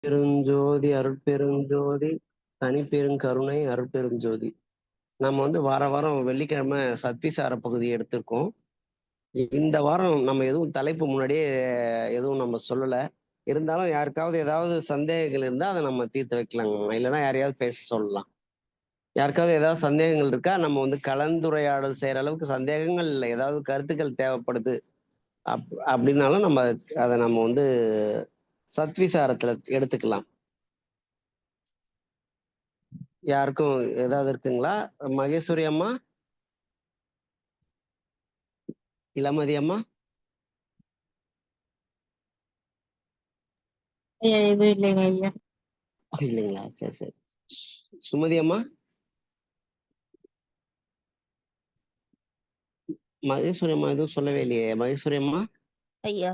பெருஞ்சோதி அருட்பெருஞ்சோதி தனிப்பெருங்கருணை அருட்பெருஞ்சோதி. நம்ம வந்து வாரம் வெள்ளிக்கிழமை சத்விசார பகுதி எடுத்திருக்கோம். இந்த வாரம் நம்ம எதுவும் தலைப்பு முன்னாடியே எதுவும் நம்ம சொல்லல. இருந்தாலும் யாருக்காவது ஏதாவது சந்தேகங்கள் இருந்தா அதை நம்ம தீர்த்து வைக்கலாங்க. இல்லைன்னா யாரையாவது பேச சொல்லலாம். யாருக்காவது ஏதாவது சந்தேகங்கள் இருக்கா? நம்ம வந்து கலந்துரையாடல் செய்யற அளவுக்கு சந்தேகங்கள் இல்லை, ஏதாவது கருத்துக்கள் தேவைப்படுது அப்படின்னாலும் நம்ம அதை நம்ம வந்து சத்விசாரத்துல எடுத்துக்கலாம். யாருக்கும் ஏதாவது இருக்குங்களா? மகேஸ்வரி அம்மா, இளமதி அம்மா, இது இல்லைங்க ஐயா. இல்லைங்களா? சரி சரி. சுமதி அம்மா, மகேஸ்வரி அம்மா எதுவும் சொல்லவே இல்லையே. மகேஸ்வரி அம்மா ஐயா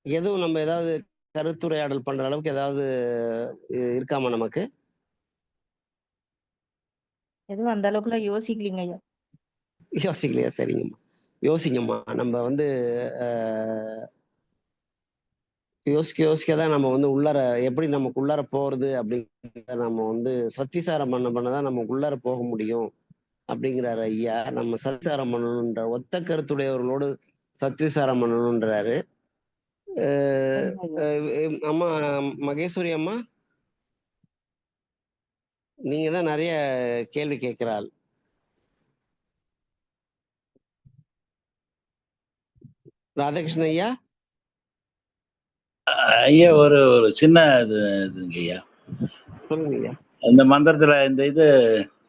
எதுவும் நம்ம ஏதாவது கருத்துரையாடல் பண்ற அளவுக்கு ஏதாவது இருக்காமா நமக்கு? எதுவும் அந்த அளவுக்குலாம் யோசிக்கலீங்க ஐயா. யோசிக்கலையா? சரிங்கம்மா, யோசிங்கம்மா. நம்ம வந்து யோசிக்கதான் நம்ம வந்து உள்ளார எப்படி நமக்கு உள்ளார போறது அப்படிங்கிற நம்ம வந்து சத்திசாரம் பண்ணதான் நமக்கு உள்ளார போக முடியும் அப்படிங்கிறாரு ஐயா. நம்ம சத்திசாரம் பண்ணணும்ன்ற ஒத்த கருத்துடையவர்களோடு சத்திசாரம் பண்ணணும்ன்றாரு. அம்மா மகேஸ்வரி அம்மா, நீங்க தான் நிறைய கேள்வி கேட்கிறாள். ராதாகிருஷ்ணன் ஐயா, ஐயா ஒரு சின்ன இதுங்க ஐயா. சொல்லுங்க ஐயா. இந்த மந்திரத்துல இந்த இது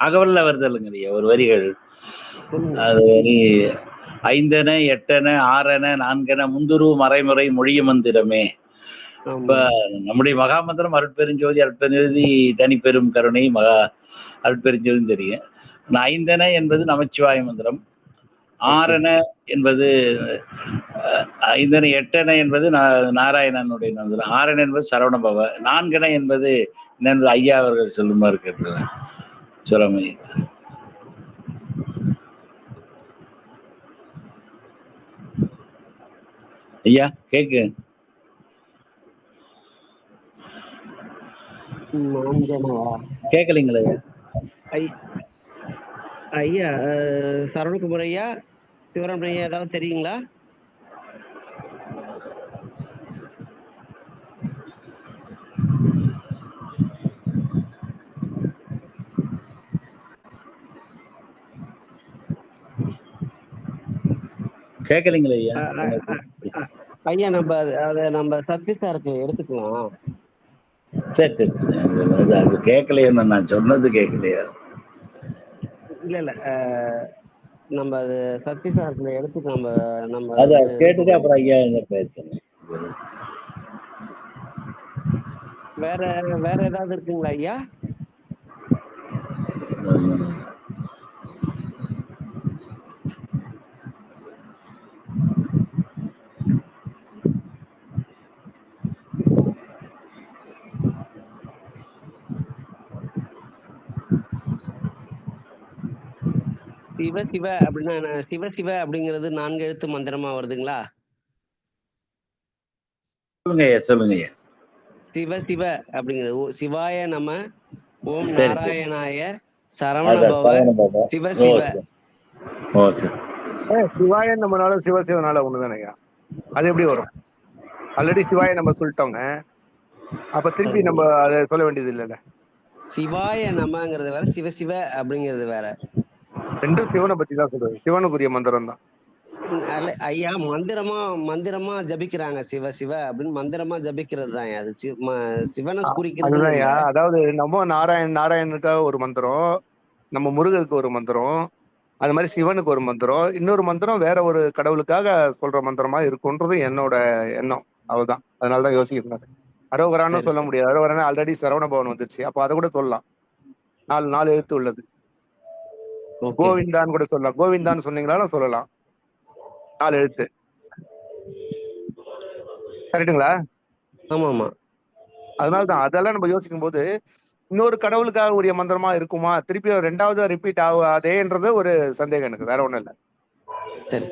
அகவல்ல வருது இல்லைங்க ஐயா, ஒரு வரிகள். அது வரி 5 8 6 4 முந்துரு மறைமுறை மொழிய மந்திரமே. இப்ப நம்முடைய மகாமந்திரம் அருட்பெருஞ்சோதி அருட்பெருஞ்சோதி தனிப்பெரும் கருணை அருட்பெருஞ்சோதி தெரியும். 5 என்பது நமச்சிவாய மந்திரம், 6 என்பது 5 8 என்பது நாராயணனுடைய மந்திரம், 6 என்பது சரவணபவ, 4 என்பது என்னென்று ஐயா அவர்கள் சொல்லுமாறு கேட்கிறேன். சொல்லமை ஐயா கேக்கு கேட்கலீங்களா ஐயா? சரவணகுமார் ஐயா, சிவராமன் ஐயா, ஏதாவது தெரியுங்களா? கேட்கலீங்களா ஐயா? ஐயா நம்ம சத்திசாரத்தை எடுத்துக்கலாம். சரி சரி, அது கேட்கலையா? நான் சொன்னது கேட்கலையா? இல்ல நம்ம அது சத்திசாரத்துல எடுத்து நம்ம அத கேட்டுட்டு அப்புறம் ஐயா பேசுறேன். வேற ஏதாவது இருக்குங்களா ஐயா? சிவ அப்படின்னா சிவ அப்படிங்கிறது 4 எழுத்து மந்திரமா வருதுங்களா? சொல்லுங்க ஐயா. சிவ அப்படிங்கிறது சிவாய நம, ஓம் நாராயணாய, சரவண பவ, சிவ. சிவாய நம்மனால சிவசிவனால ஒண்ணுதானையா? அது எப்படி வரும்? ஆல்ரெடி சிவாய நம்ம சொல்லிட்டோங்க, அப்ப திருப்பி நம்ம அதை சொல்ல வேண்டியது இல்லைல்ல. சிவாய நமங்கிறது வேற, சிவ அப்படிங்கிறது வேற. ரெண்டும் சிவனை பத்தி தான் சொல்றது, சிவனுக்குரிய மந்திரம் தான். ஐயா மந்திரமா ஜபிக்கிறாங்க. சிவ அப்படின்னு மந்திரமா ஜபிக்கிறது தான் அது. சிவனை குறிக்கிறது. அதாவது நம்ம நாராயணனுக்காக ஒரு மந்திரம், நம்ம முருகருக்கு ஒரு மந்திரம், அது மாதிரி சிவனுக்கு ஒரு மந்திரம், இன்னொரு மந்திரம் வேற ஒரு கடவுளுக்காக சொல்ற மந்திரமா இருக்கும்ன்றது என்னோட எண்ணம். அவ்வளவுதான். அதனாலதான் யோசிக்கிறாரு. அரோகரான்னு சொல்ல முடியாது, அரோகரான ஆல்ரெடி சரவண பவன் வந்துருச்சு, அப்ப அதை கூட சொல்லலாம். 4 எழுத்து உள்ளது. கோவிந்தான்னு கூட சொல்லலாம், கோவிந்தான்னு சொன்னீங்களாலும் சொல்லலாம், 4 எழுத்து. கரெக்டுங்களா? ஆமா. அதனாலதான் அதெல்லாம் நம்ம யோசிக்கும் போது இன்னொரு கடவுளுக்காக உரிய மந்திரமா இருக்குமா, திருப்பி 2வது ரிப்பீட் ஆகாதேன்றது ஒரு சந்தேகம் எனக்கு, வேற ஒண்ணும் இல்லை. சரி.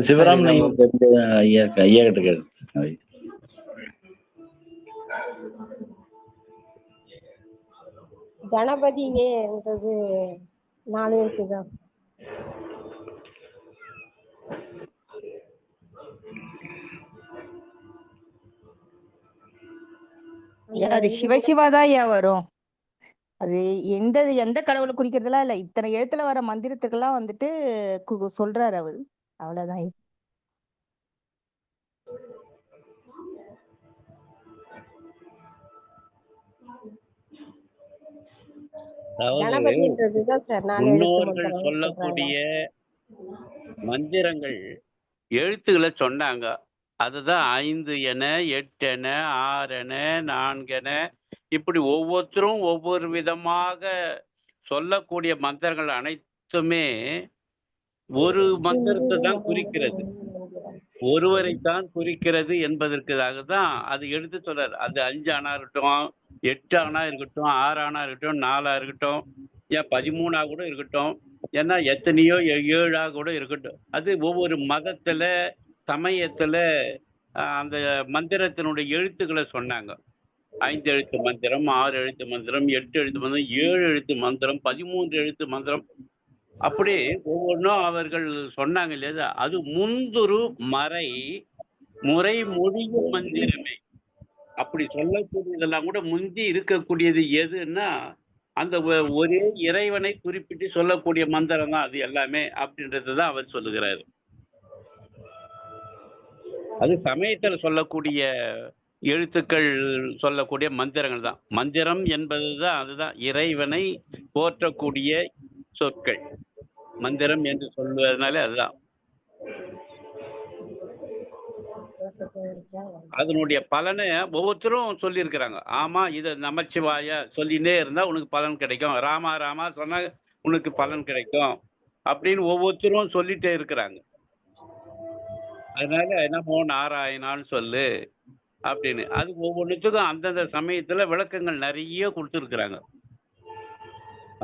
சிவராம் நம்ம நீங்க தெரிஞ்ச ஐயா ஐயா கிட்ட கேளு. கணபதியேன்றது 4 எழுத்து தான். ஐயா அது சிவசிவா தான் ஐயா வரும். அது எந்த கடவுளை குறிக்கிறதுலாம் இல்ல. இத்தனை எழுத்துல வர மந்திரத்துக்கெல்லாம் வந்துட்டு சொல்றாரு அவரு. அவ்வளவுதான் ஐயா. அதாவது கணபதின்றது தான் சார் 4 எழுத்து முன்னோர்கள் மந்திரம் சொல்றாங்க. சொல்லக்கூடிய மந்திரங்கள் எழுத்துக்களை சொன்னாங்க. அதுதான் 5 என 8 என 6 என 4 என இப்படி ஒவ்வொருத்தரும் ஒவ்வொரு விதமாக சொல்லக்கூடிய மந்திரங்கள் அனைத்துமே ஒரு மந்திரத்தை தான் குறிக்கிறது, ஒருவரை தான் குறிக்கிறது என்பதற்காக தான் அது எடுத்து சொல்றாரு. அது 5 ஆனா இருக்கட்டும், 8 ஆனா இருக்கட்டும், 6 ஆனா இருக்கட்டும், 4 இருக்கட்டும், ஏன் 13 கூட இருக்கட்டும், ஏன்னா எத்தனையோ 7 கூட இருக்கட்டும். அது ஒவ்வொரு மதத்துல சமயத்துல அந்த மந்திரத்தினுடைய எழுத்துக்களை சொன்னாங்க. 5 எழுத்து மந்திரம், 6 எழுத்து மந்திரம், 8 எழுத்து மந்திரம், 7 எழுத்து மந்திரம், 13 எழுத்து மந்திரம், அப்படி ஒவ்வொன்றும் அவர்கள் சொன்னாங்க இல்லையா? அது முந்துரு மறை முறை மொழியும் மந்திரமே. அப்படி சொல்லக்கூடியதெல்லாம் கூட முந்தி இருக்கக்கூடியது எதுன்னா அந்த ஒரே இறைவனை குறிப்பிட்டு சொல்லக்கூடிய மந்திரம் தான் அது எல்லாமே அப்படின்றதுதான் அவர் சொல்லுகிறாரு. அது சமயத்துல சொல்லக்கூடிய எழுத்துக்கள் சொல்லக்கூடிய மந்திரங்கள் தான். மந்திரம் என்பதுதான் அதுதான் இறைவனை போற்றக்கூடிய சொற்கள். மந்திரம் என்று சொல்வதனால அதுதான் அதனுடைய பலனை ஒவ்வொருத்தரும் சொல்லியிருக்கிறாங்க. ஆமா இதை நமச்சிவாய சொல்லினே இருந்தா உனக்கு பலன் கிடைக்கும், ராமா ராமா சொன்னா உனக்கு பலன் கிடைக்கும் அப்படின்னு ஒவ்வொருத்தரும் சொல்லிட்டே இருக்கிறாங்க. அதனால என்னமோ நாராயணான்னு சொல்லு அப்படின்னு அது ஒவ்வொன்றுத்துக்கும் அந்தந்த சமயத்துல விளக்கங்கள் நிறைய கொடுத்துருக்குறாங்க.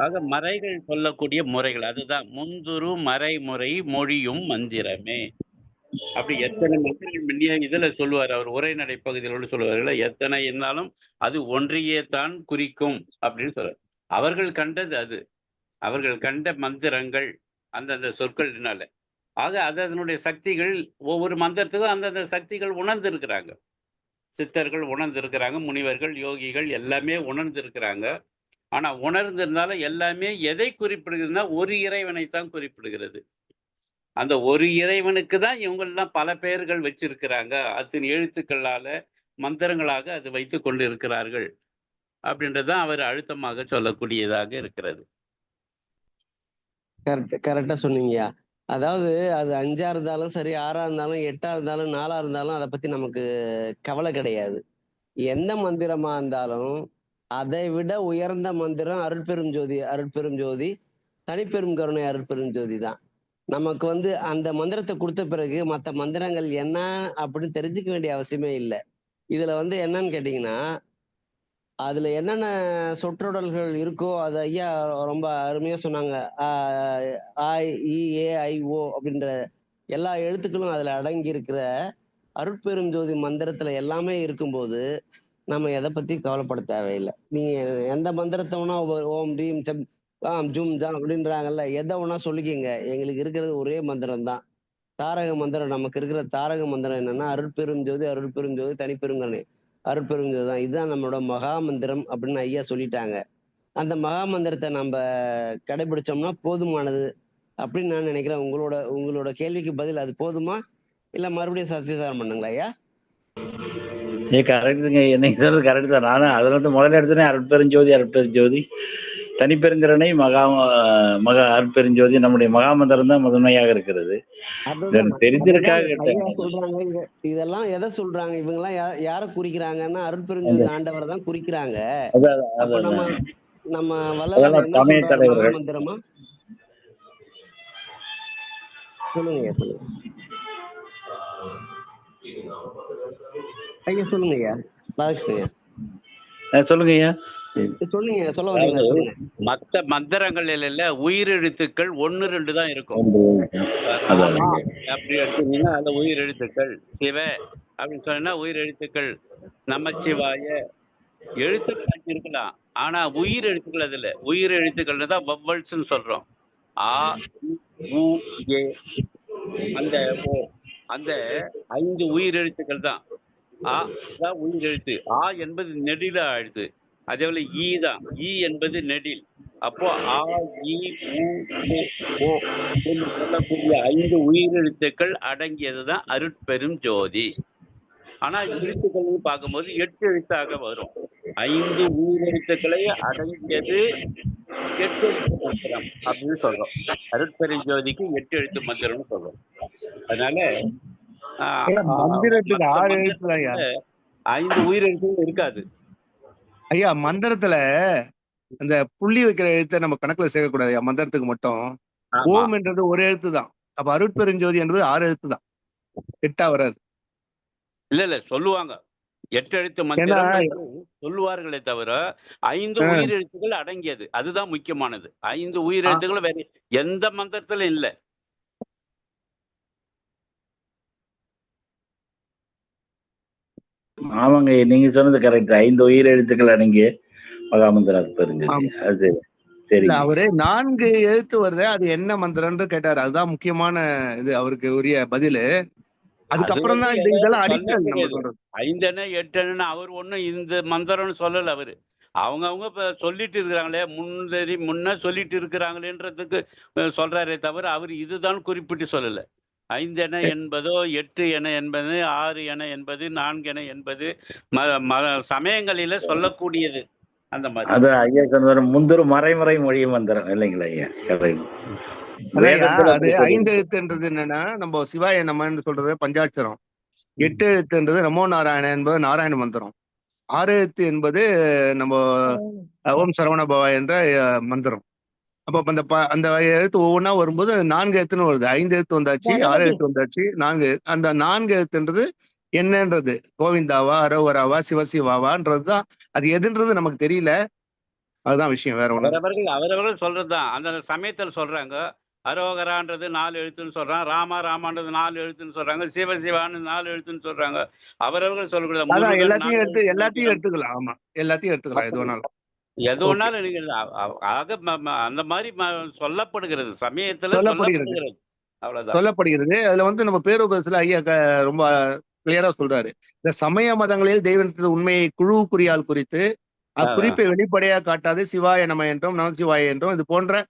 ஆக மறைகள் சொல்லக்கூடிய முறைகள் அதுதான் முந்துரு மறைமுறை மொழியும் மந்திரமே. அப்படி எத்தனை மந்திரங்கள் முன்னிய இதுல சொல்லுவார் அவர் உரைநடை பகுதிகளோடு சொல்லுவார்கள். எத்தனை இருந்தாலும் அது ஒன்றையே தான் குறிக்கும் அப்படின்னு சொல்றார். அவர்கள் கண்டது அது, அவர்கள் கண்ட மந்திரங்கள் அந்தந்த சொற்களினால. ஆக அது அதனுடைய சக்திகள் ஒவ்வொரு மந்திரத்துக்கும் அந்தந்த சக்திகள் உணர்ந்து இருக்கிறாங்க. சித்தர்கள் உணர்ந்து இருக்கிறாங்க, முனிவர்கள் யோகிகள் எல்லாமே உணர்ந்து இருக்கிறாங்க. ஆனா உணர்ந்திருந்தாலும் எல்லாமே எதை குறிப்பிடுகிறதுனா ஒரு இறைவனைத்தான் குறிப்பிடுகிறது. அந்த ஒரு இறைவனுக்கு தான் இவங்கெல்லாம் பல பெயர்கள் வச்சிருக்கிறாங்க. அத்தனை எழுத்துக்களால மந்திரங்களாக அது வைத்துக் கொண்டு இருக்கிறார்கள் அப்படின்றதான் அவர் அழுத்தமாக சொல்லக்கூடியதாக இருக்கிறது. கரெக்டா சொன்னீங்கயா. அதாவது அது 5ஆ இருந்தாலும் சரி, 6ஆ இருந்தாலும் 8ஆ இருந்தாலும் 4ஆ இருந்தாலும் அதை பத்தி நமக்கு கவலை கிடையாது. எந்த மந்திரமா இருந்தாலும் அதை விட உயர்ந்த மந்திரம் அருட்பெரும் ஜோதி. அருட்பெரும் ஜோதி தனிப்பெரும் கருணை அருட்பெரும் ஜோதி தான். நமக்கு அந்த மந்திரத்தை கொடுத்த பிறகு மற்ற மந்திரங்கள் என்ன அப்படின்னு தெரிஞ்சுக்க வேண்டிய அவசியமே இல்லை. இதுல என்னன்னு கேட்டீங்கன்னா, அதுல என்னென்ன சொற்றொடர்கள் இருக்கோ அது ஐயா ரொம்ப அருமையா சொன்னாங்க. IEAIO அப்படின்ற எல்லா எழுத்துக்களும் அதுல அடங்கி இருக்கிற அருட்பெரும் ஜோதி மந்திரத்துல எல்லாமே இருக்கும்போது நம்ம எதை பத்தி கவலைப்பட தேவையில்லை. நீங்க எந்த மந்திரத்தை வேணா ஓம் ரீம் சம் ஜும் ஜாம் அப்படின்றாங்கல்ல, எதை வேணா சொல்லிக்கிங்க. எங்களுக்கு இருக்கிறது ஒரே மந்திரம் தான், தாரக மந்திரம். நமக்கு இருக்கிற தாரக மந்திரம் என்னன்னா அருட்பெரும் ஜோதி அருட்பெரும் ஜோதி தனிப்பெருங்கருணை அருட்பெரும் ஜோதி தான். இதுதான் நம்மளோட மகா மந்திரம் அப்படின்னு ஐயா சொல்லிட்டாங்க. அந்த மகா மந்திரத்தை நம்ம கடைபிடிச்சோம்னா போதுமானது அப்படின்னு நான் நினைக்கிறேன். உங்களோட கேள்விக்கு பதில் அது போதுமா இல்ல மறுபடியும் சத்விசாரம் பண்ணுங்களா ஐயா? கரெக்டுங்க, என்னைக்கு சொல்றது கரெக்டு தான். நானும் அதுல முதல்ல எடுத்தனே அருட்பெருஞ்சோதி அருட்பெருஞ்சோதி தனிப்பெருங்கரணை அருட்பெருஞ்சோதி நம்முடைய மகாமந்திரம் தான் முதன்மையாக இருக்கிறது. தெரிஞ்சிருக்காங்க. இதெல்லாம் எதை சொல்றாங்க இவங்க எல்லாம் யார குறிக்கிறாங்கன்னா அருட்பெருஞ்சோதி ஆண்டவரை தான் குறிக்கிறாங்க. அப்ப நம்ம வள்ளலார் சமய தலைவர்கள் மந்திரமா சொல்லுங்க ஐயா, சொல்லுங்க ஐயா. ராதாகிருஷ்ணன் சொல்லுங்க ஐயா. சொல்லுங்க, சொல்ல வந்தீங்களா அதாவது சொல்லுங்க. மத்த மந்திரங்களில் உயிரெழுத்துக்கள் 1, 2 தான் இருக்கும். அதான் ராமா அப்படி எடுத்தீங்கன்னா அந்த உயிரெழுத்துக்கள், சிவ அப்படின்னு சொன்னா உயிரெழுத்துக்கள், நமச்சிவாய எழுத்து காட்சி இருக்கலாம். ஆனா உயிர் எழுத்துக்கள் அதுல உயிர் எழுத்துக்கள் தான் வவ்வல்ஸ்ன்னு சொல்றோம். ஆ, உ, ஏ, அந்த ஓ, அந்த 5 உயிர் எழுத்துக்கள் தான். ஆ தான் உயிர் எழுத்து. ஆ என்பது நெடில எழுத்து. அதேபோல ஈ தான். ஈ என்பது நெடில். அப்போ ஆ, இ, உ, ஏ, ஓ என்று சொல்லக்கூடிய 5 உயிரெழுத்துக்கள் அடங்கியது தான் அருட்பெரும் ஜோதி. ஆனா எழுத்துக்கள்னு பார்க்கும்போது 8 எழுத்தாக வரும். 5 உயிரெழுத்துக்களை அடங்கியது 8 எழுத்து மந்திரம் அப்படின்னு சொல்றோம். அருட்பெரும் ஜோதிக்கு 8 எழுத்து மந்திரம்னு சொல்றோம். அதனால மந்திரத்துக்கு மத்த 6 எழுத்து தான் ஐயா. மந்திரத்துல 5 உயிரெழுத்துகள் இருக்காது. ஐயா மந்திரத்துல அந்த புள்ளி வைக்கிற எழுத்தை நம்ம கணக்குல சேர்க்கக்கூடாது ஐயா. மந்திரத்துக்கு மட்டும் ஆமா. ஓம் என்றது ஒரு எழுத்து தான். அப்ப அருட்பெருஞ்சோதி என்பது 6 எழுத்து தான், 8ஆ வராது. இல்ல சொல்லுவாங்க. 8 எழுத்து ஏன்னா மந்திரம் என்று சொல்லுவார்களே தவிர 5 ஆ, உயிரெழுத்துக்கள் அடங்கியது. அதுதான் முக்கியமானது. 5 ஆ, உயிரெழுத்துக்கள் வேற எந்த மந்திரத்திலும் இல்ல. ஆமாங்க ஐயா, நீங்க சொன்னது கரெக்ட். 5 உயிரெழுத்துக்கள் அடங்கிய மகாமந்திர அருட்பெருஞ்சோதி. ஆமா. அது இல்ல சரிங்க. அவரு 4 எழுத்து வருது, அது என்ன மந்திரம்னு கேட்டாரு. அதுதான் முக்கியமான இது, அவருக்கு உரிய பதிலு. அது அதுக்கப்புறம் தான் இந்த ஏதாவது இதெல்லாம் அடிஷனல் நம்ம சொல்லக்கூடியது. சொல்றது. 5 என்ன 8 என்னன்னு அவர் ஒண்ணும் இந்த மந்திரம்னு சொல்லல அவரு. அவங்கவங்க இப்ப சொல்லிட்டு இருக்கிறாங்களே, முன்ன சொல்லிட்டு இருக்கிறாங்களேன்றதுக்கு சொல்றாரே தவிர அவர் இதுதான் குறிப்பிட்டு சொல்லல. 5 என என்பதோ 8 என என்பது 6 என என்பது 4 என என்பது சமயங்களில சொல்லக்கூடியது அந்த மாதிரி. அது ஐயா சொன்ன முந்திரும் மறைமுறை மொழி மந்திரம் இல்லைங்களா ஐயா? கரெக்ட். அதையா வேதத்துல அது அப்படி 5 சொல்லிருக்கு. எழுத்துன்றது என்னன்னா, நம்ம சிவாய நமன்னு சொல்றது பஞ்சாட்சரம். 8 எழுத்துன்றது நமோ நாராயண என்பது நாராயண மந்திரம். 6 எழுத்து என்பது நம்ம ஓம் சரவண பவா என்ற மந்திரம். அப்ப அந்த எழுத்து ஒவ்வொன்றா வரும்போது 4 எழுத்துன்னு வருது. 5 எழுத்து வந்தாச்சு, 6 கணபதி எழுத்து வந்தாச்சு, 4 அந்த 4 எழுத்துன்றது என்னன்றது கோவிந்தாவா, அரோவராவா, சிவசிவாவான்றதுதான். அது எதுன்றது நமக்கு தெரியல. அதுதான் விஷயம், வேற ஒண்ணும் இல்ல. அவரவர்கள் சொல்றதுதான். அந்த சமயத்தில் சொல்றாங்க. அரோகரான்றது 4 எழுத்துன்னு சொல்றான். ராமான்றது 4 எழுத்துன்னு சொல்றாங்க. சிவசிவான்னு 4 எழுத்துன்னு சொல்றாங்க. அவரவர்கள் சொல்லக்கூடிய அதான் முருகன் 4 எல்லாத்தையும் எழுத்து எடுத்துக்கலாம். ஆமா, எல்லாத்தையும் எடுத்துக்கலாம், எது வேணாலும். எது ஓகே, வேணாலும் நீங்க ஆக அந்த மாதிரி சொல்லப்படுகிறது. சமயத்துல சொல்லப்படுகிறது சொல்லப்படுகிறது. அவ்வளவுதான். சொல்லப்படுகிறது. அதுல நம்ம பேருபதத்துல ஐயா ரொம்ப கிளியரா சொல்றாரு. இந்த சமய மதங்களில் தெய்வத்தின் உண்மையை குழு குறியால் குறித்து அக்குறிப்பை வெளிப்படையா காட்டாது சிவாய நம என்றும் நமசிவாய என்றும் இது போன்ற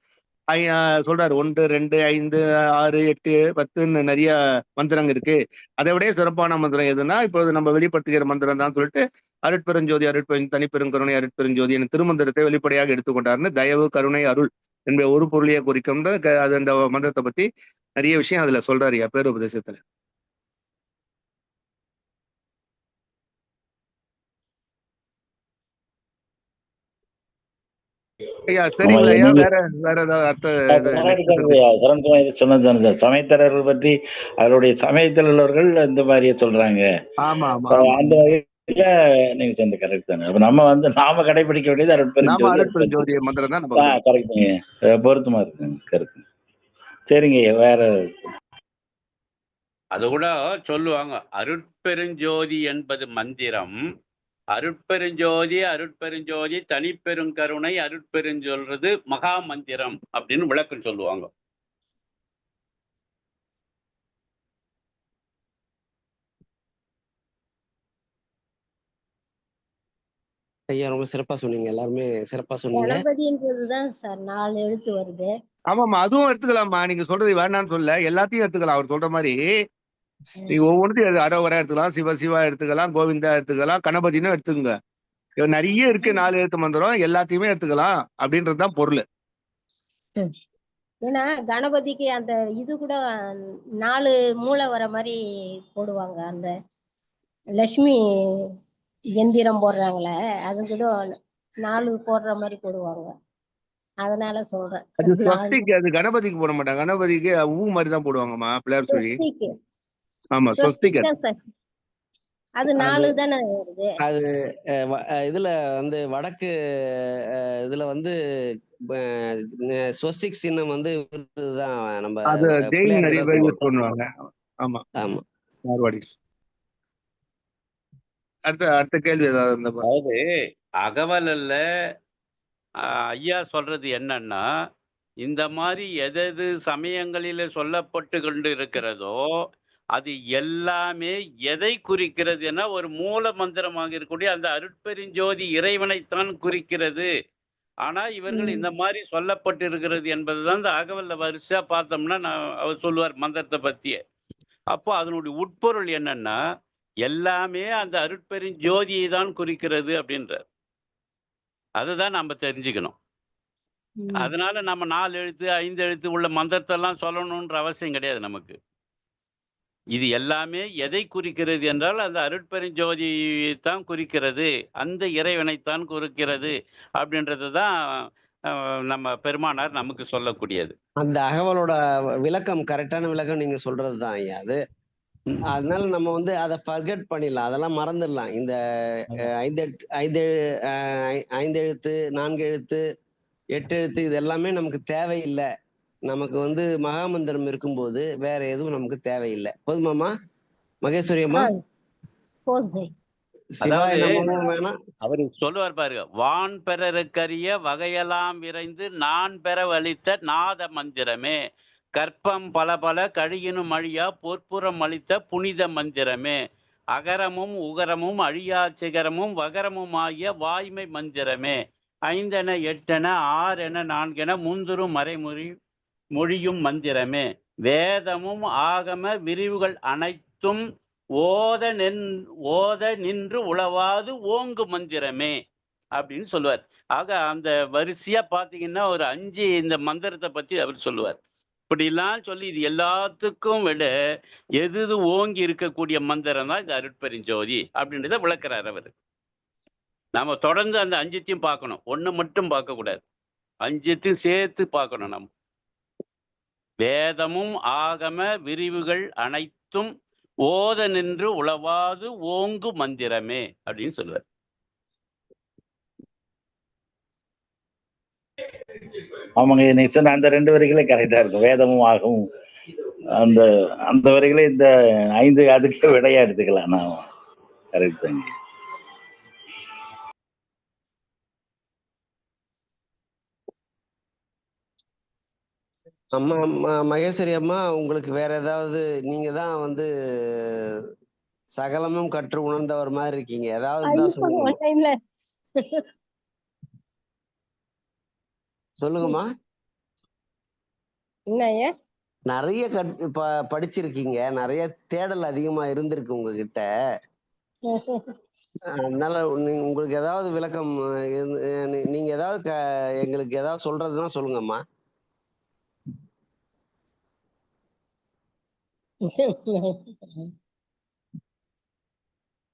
சொல்றாரு. 1, 2, 5, 6, 8, 10ன்னு நிறைய மந்திரங்க இருக்கு. அதை விட சிறப்பான மந்திரம் எதுனா இப்போது நம்ம வெளிப்படுத்துகிற மந்திரம் தான் சொல்லிட்டு அருட்பெருஞ்சோதி தனிப்பெருங்கருணை அருட்பெருஞ்சோதி என திருமந்திரத்தை வெளிப்படையாக எடுத்துக்கொண்டாருன்னு தயவு கருணை அருள் என்பதை ஒரு பொருளையே குறிக்கும். அது அந்த மந்திரத்தை பத்தி நிறைய விஷயம் அதுல சொல்றாரு பேருபதேசத்துல. ஐயா சரிங்களா ஐயா? வேற வேற ஏதாவது சொன்னது சமயத்தரர்கள் பற்றி அவருடைய சமயத்தில் உள்ளவர்கள் இந்த மாதிரியே சொல்றாங்க. ஆமா ஆமா ஆமா, அந்த வகையில நீங்க சொன்ன கரெக்ட் தானே. அப்ப நாம கடைபிடிக்க வேண்டியது அருட்பெருஞ்சோதி மந்திரம் தான் நம்ம கரெக்டுங்க. பொருத்தமா இருக்குங்க கரெக்ட். சரிங்க வேற. அது கூட சொல்லுவாங்க. அருட்பெருஞ்சோதி என்பது மந்திரம். அருட்பெருஞ்சோதி தனிப்பெருங்கருணை அருட்பெருஞ்சொல்றது மகா மந்திரம் அப்படின்னு விளக்கம் சொல்லுவாங்க. ஐயா ரொம்ப சிறப்பா சொன்னீங்க. எல்லாருமே சிறப்பா சொன்னீங்க. கணபதின்றதுதான் சார் 4 எழுத்து வருது. ஆமாமா, அதுவும் எடுத்துக்கலாமா. நீங்க சொல்றது வேண்டாம்னு சொல்ல, எல்லாத்தையும் எடுத்துக்கலாம். அவர் சொல்ற மாதிரி நீங்க ஒவ்வொன்றுத்தையும் அரோவரா எடுத்துக்கலாம், சிவா எடுத்துக்கலாம், கோவிந்தா எடுத்துக்கலாம், கணபதினு எடுத்துக்கங்க. நிறைய இருக்கு 4 எழுத்து மந்திரம், எல்லாத்தையுமே எடுத்துக்கலாம் அப்படின்றதுதான் பொருள். ஏன்னா கணபதிக்கு அந்த இது கூட 4 மூளை வர மாதிரி போடுவாங்க. அந்த லட்சுமி எந்திரம் போடுறாங்களே, அது கூட 4 போடுற மாதிரி போடுவாங்க. அதனால சொல்றேன். அது ஸ்வஸ்திக்கு, அது கணபதிக்கு போட மாட்டாங்க. கணபதிக்கு ஊ மாதிரி தான் போடுவாங்கம்மா, பிள்ளையார் சொல்லி. ஆமா, ஸ்வஸ்திக். அது அது 4 தானே வருது. அது இதுல வந்து வடக்கு இதுல வந்து ஸ்வஸ்திக் சின்னம் வந்து இதுதான் நம்ம அது ஜெயின் பிள்ளையார் நிறைய தான் பேர் யூஸ் சொல்லுவோம். பண்ணுவாங்க. ஆமா, ஆமா. மார்வாடிஸ். அடுத்த கேள்வி ஏதாவது இருந்தா பாருங்க. அதாவது அகவலல்ல ஐயா சொல்றது என்னன்னா, இந்த மாதிரி எதெது சமயங்களில சொல்லப்பட்டு கொண்டு இருக்கிறதோ, அது எல்லாமே எதை குறிக்கிறதுன்னா, ஒரு மூல மந்திரமாக இருக்கக்கூடிய அந்த அருட்பெருஞ்சோதி இறைவனைத்தான் குறிக்கிறது. ஆனா, இவர்கள் ம். இந்த மாரி சொல்லப்பட்டிருக்கிறது என்பதுதான் இந்த அகவல்ல வரிசையா பார்த்தோம்னா, அவர் சொல்லுவார் மந்திரத்த பத்தியே. அப்போ அதனுடைய உட்பொருள் என்னன்னா, எல்லாமே அந்த அருட்பெருஞ்சோதியை தான் குறிக்கிறது அப்படின்றார். அதுதான் நாம தெரிஞ்சுக்கணும். ம். அதனால நம்ம 4 எழுத்து, 5 எழுத்து உள்ள மந்திரத்தெல்லாம் சொல்லணுன்ற அவசியம் கிடையாது நமக்கு. இது எல்லாமே எதை குறிக்கிறது என்றால், அந்த அருட்பெருஞ்சோதியைத்தான் குறிக்கிறது. அந்த இறைவனைத்தான் குறிக்கிறது. அப்படின்றது தான் நம்ம பெருமானார் நமக்கு சொல்லக்கூடியது. அந்த அகவலோட விளக்கம் கரெக்டான விளக்கம் நீங்க சொல்றதுதான் ஐயா அது. ம். அதனால நம்ம வந்து அதை ஃபர்கெட் பண்ணிடலாம், அதெல்லாம் மறந்துடலாம். இந்த ஆமா. 5 எழுத்து 4 எழுத்து 8 எழுத்து இது எல்லாமே நமக்கு தேவையில்லை. நமக்கு வந்து மகாமந்திரம் இருக்கும்போது வேற எதுவும் நமக்கு தேவையில்லை. போதுமாமா மகேஸ்வரி ஆ, அம்மா? போதும். சிவாய அதாவது நமவும் வேணாம். அவரு சொல்லுவார் பாருங்க. வான் பெறற்கரிய வகையெல்லாம் விரைந்து நான் பெற வலித்த நாத மந்திரமே. கற்பம் பல பல கழியினும் அழியா பொற்புறம் அளித்த புனித மந்திரமே. அகரமும் உகரமும் அழியா சிகரமும் வகரமும் ஆகிய வாய்மை மந்திரமே. 5 என 8 என 6 என 4 என முந்துரும் மறைமொழி மொழியும் மந்திரமே. வேதமும் ஆகம விரிவுகள் அனைத்தும் ஓத நின்று உளவாது ஓங்கு மந்திரமே அப்படின்னு சொல்லுவார். ஆக அந்த வரிசையா பாத்தீங்கன்னா ஒரு 5 இந்த மந்திரத்தை பத்தி அவர் சொல்லுவார். இப்படிலாம் சொல்லி இது எல்லாத்துக்கும் விட எது ஓங்கி இருக்கக்கூடிய மந்திரம் தான் இந்த அருட்பெருஞ்சோதி அப்படின்றத விளக்குறார் அவர். நாம தொடர்ந்து அந்த 5த்தையும் பார்க்கணும். ஒண்ணு மட்டும் பார்க்க கூடாது. 5த்தையும் சேர்த்து பார்க்கணும் நம்ம. வேதமும் ஆகம விரிவுகள் அனைத்தும் ஓத நின்று உளவாது ஓங்கு மந்திரமே அப்படின்னு சொல்லுவார். ஆமாங்க, நீ சொன்ன அந்த 2 வரிகளே கரெக்டா இருக்கும். வேதமும் ஆகவும் அந்த அந்த வரிகளே இந்த 5 அதுக்கே விடையா எடுத்துக்கலாம். நான் கரெக்ட் தாங்க. அம்மா மகேஸ்வரி அம்மா, உங்களுக்கு வேற ஏதாவது, நீங்க தான் வந்து சகலமும் கற்று உணர்ந்தவர் மாதிரி இருக்கீங்க, ஏதாவது இருந்தா ஐயோ, சொல்லுங்கம்மா. ஒரு டைம்ல சொல்லுங்கம்மா. என்ன ஐயா? நிறைய படிச்சிருக்கீங்க, நிறைய தேடல் அதிகமா இருந்திருக்கு உங்ககிட்ட. அதனால உங்களுக்கு ஏதாவது விளக்கம் நீங்க ஏதாவது எங்களுக்கு ஏதாவது சொல்றதுன்னா சொல்லுங்கம்மா.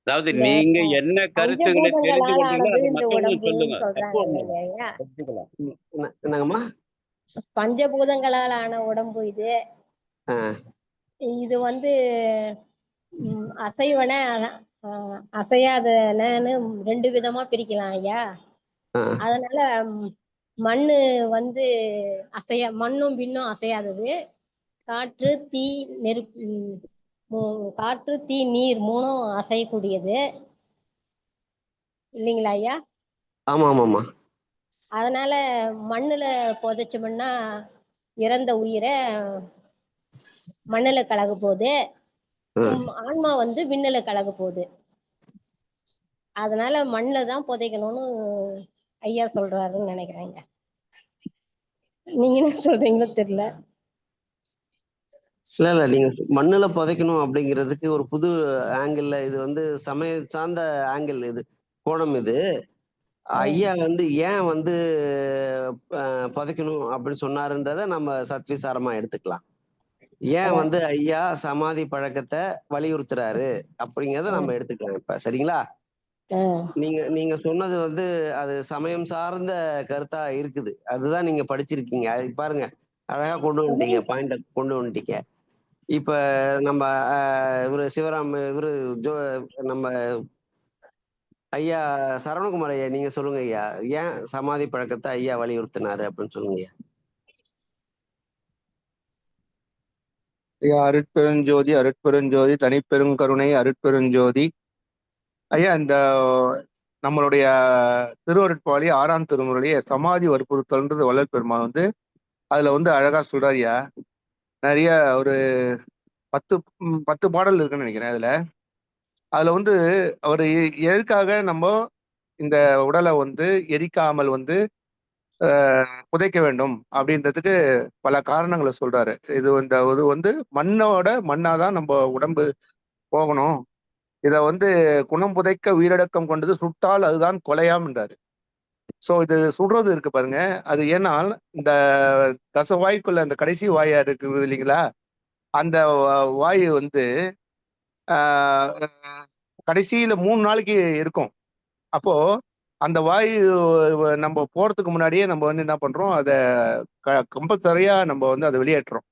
அதாவது இந்த நீங்க என்ன கருத்துங்களை தெரிந்து பஞ்சபூதங்களால் கொண்டீங்களோ ஆனது அதை இந்த மற்றவங்களுக்கு உடம்புன்னு சொல்லுங்க. சொல்றாங்க தப்பு ஒண்ணும் இல்லையா ஐயா? எடுத்துக்கலாம். என்னங்கம்மா? பஞ்சபூதங்களால் ஆன உடம்பு இது. இது வந்து அசைவன அசையாதனன்னு 2 விதமா பிரிக்கலாம் ஐயா. அதனால மண்ணு வந்து மண்ணும் விண்ணும் அசையாதது. காற்று தீ நெருப்பு காற்று தீ நீர் 3ம் அசையக்கூடியது இல்லைங்களா ஐயா? ஆமா ஆமாம்மா. அதனால மண்ணுல புதைச்சோம்னா இறந்த உயிரை மண்ணுல கலக போகுது, ஆன்மா வந்து விண்ணுல கலக போகுது. அதனால மண்ணுல தான் புதைக்கணும்னு ஐயா சொல்றாருன்னு நினைக்கிறேங்க. நீங்க என்ன சொல்றீங்களோ தெரியல. இல்ல நீங்க மண்ணுல புதைக்கணும் அப்படிங்கிறதுக்கு ஒரு புது ஆங்கிள், இது வந்து சமய சார்ந்த ஆங்கிள், இது கோணம். இது ஐயா வந்து ஏன் வந்து புதைக்கணும் அப்படின்னு சொன்னாருன்றத நம்ம சத்விசாரமா எடுத்துக்கலாம். ஏன் வந்து ஐயா சமாதி பழக்கத்தை வலியுறுத்துறாரு அப்படிங்கிறத நம்ம எடுத்துக்கலாம் இப்ப. சரிங்களா? நீங்க சொன்னது வந்து அது சமயம் சார்ந்த கருத்தா இருக்குது. அதுதான் நீங்க படிச்சிருக்கீங்க. அது பாருங்க, அழகா கொண்டு வந்துட்டீங்க, பாயிண்ட கொண்டு வந்துட்டீங்க. இப்ப நம்ம இவரு சிவராம் இவரு நம்ம ஐயா சரவணகுமார் ஐயா, நீங்க சொல்லுங்க ஐயா, ஏன் சமாதி பழக்கத்தை ஐயா வலியுறுத்தினாரு அப்படின்னு சொல்லுங்க ஐயா. ஐயா, அருட்பெருஞ்சோதி அருட்பெருஞ்சோதி தனிப்பெருங்கருணை அருட்பெருஞ்சோதி. ஐயா, இந்த நம்மளுடைய திருவருட்பாளி 6ஆம் திருமுறையிலேயே சமாதி வற்புறுத்தல்ன்றது வள்ளல் பெருமான் வந்து அதுல வந்து அழகா சொல்றாருயா. நிறைய ஒரு 10 பாடல் இருக்குன்னு நினைக்கிறேன். அதுல வந்து அவர் எதுக்காக நம்ம இந்த உடலை வந்து எரிக்காமல் வந்து புதைக்க வேண்டும் அப்படின்றதுக்கு பல காரணங்களை சொல்றாரு. இது வந்து மண்ணாதான் நம்ம உடம்பு போகணும். இத வந்து குணம் புதைக்க உயிரடக்கம் கொண்டது சுட்டால் அதுதான் கொலையாம்ன்றாரு. சோ இது சுடுறது இருக்கு பாருங்க, அது ஏன்னா இந்த தசவாய்க்குள்ள அந்த கடைசி வாயா இருக்குது இல்லைங்களா, அந்த வாயு வந்து ஆஹ் கடைசியில 3 நாளைக்கு இருக்கும். அப்போ அந்த வாயு நம்ம போறதுக்கு முன்னாடியே நம்ம வந்து என்ன பண்றோம், அதை கம்பல்சரியா நம்ம வந்து அதை வெளியேற்றுறோம்.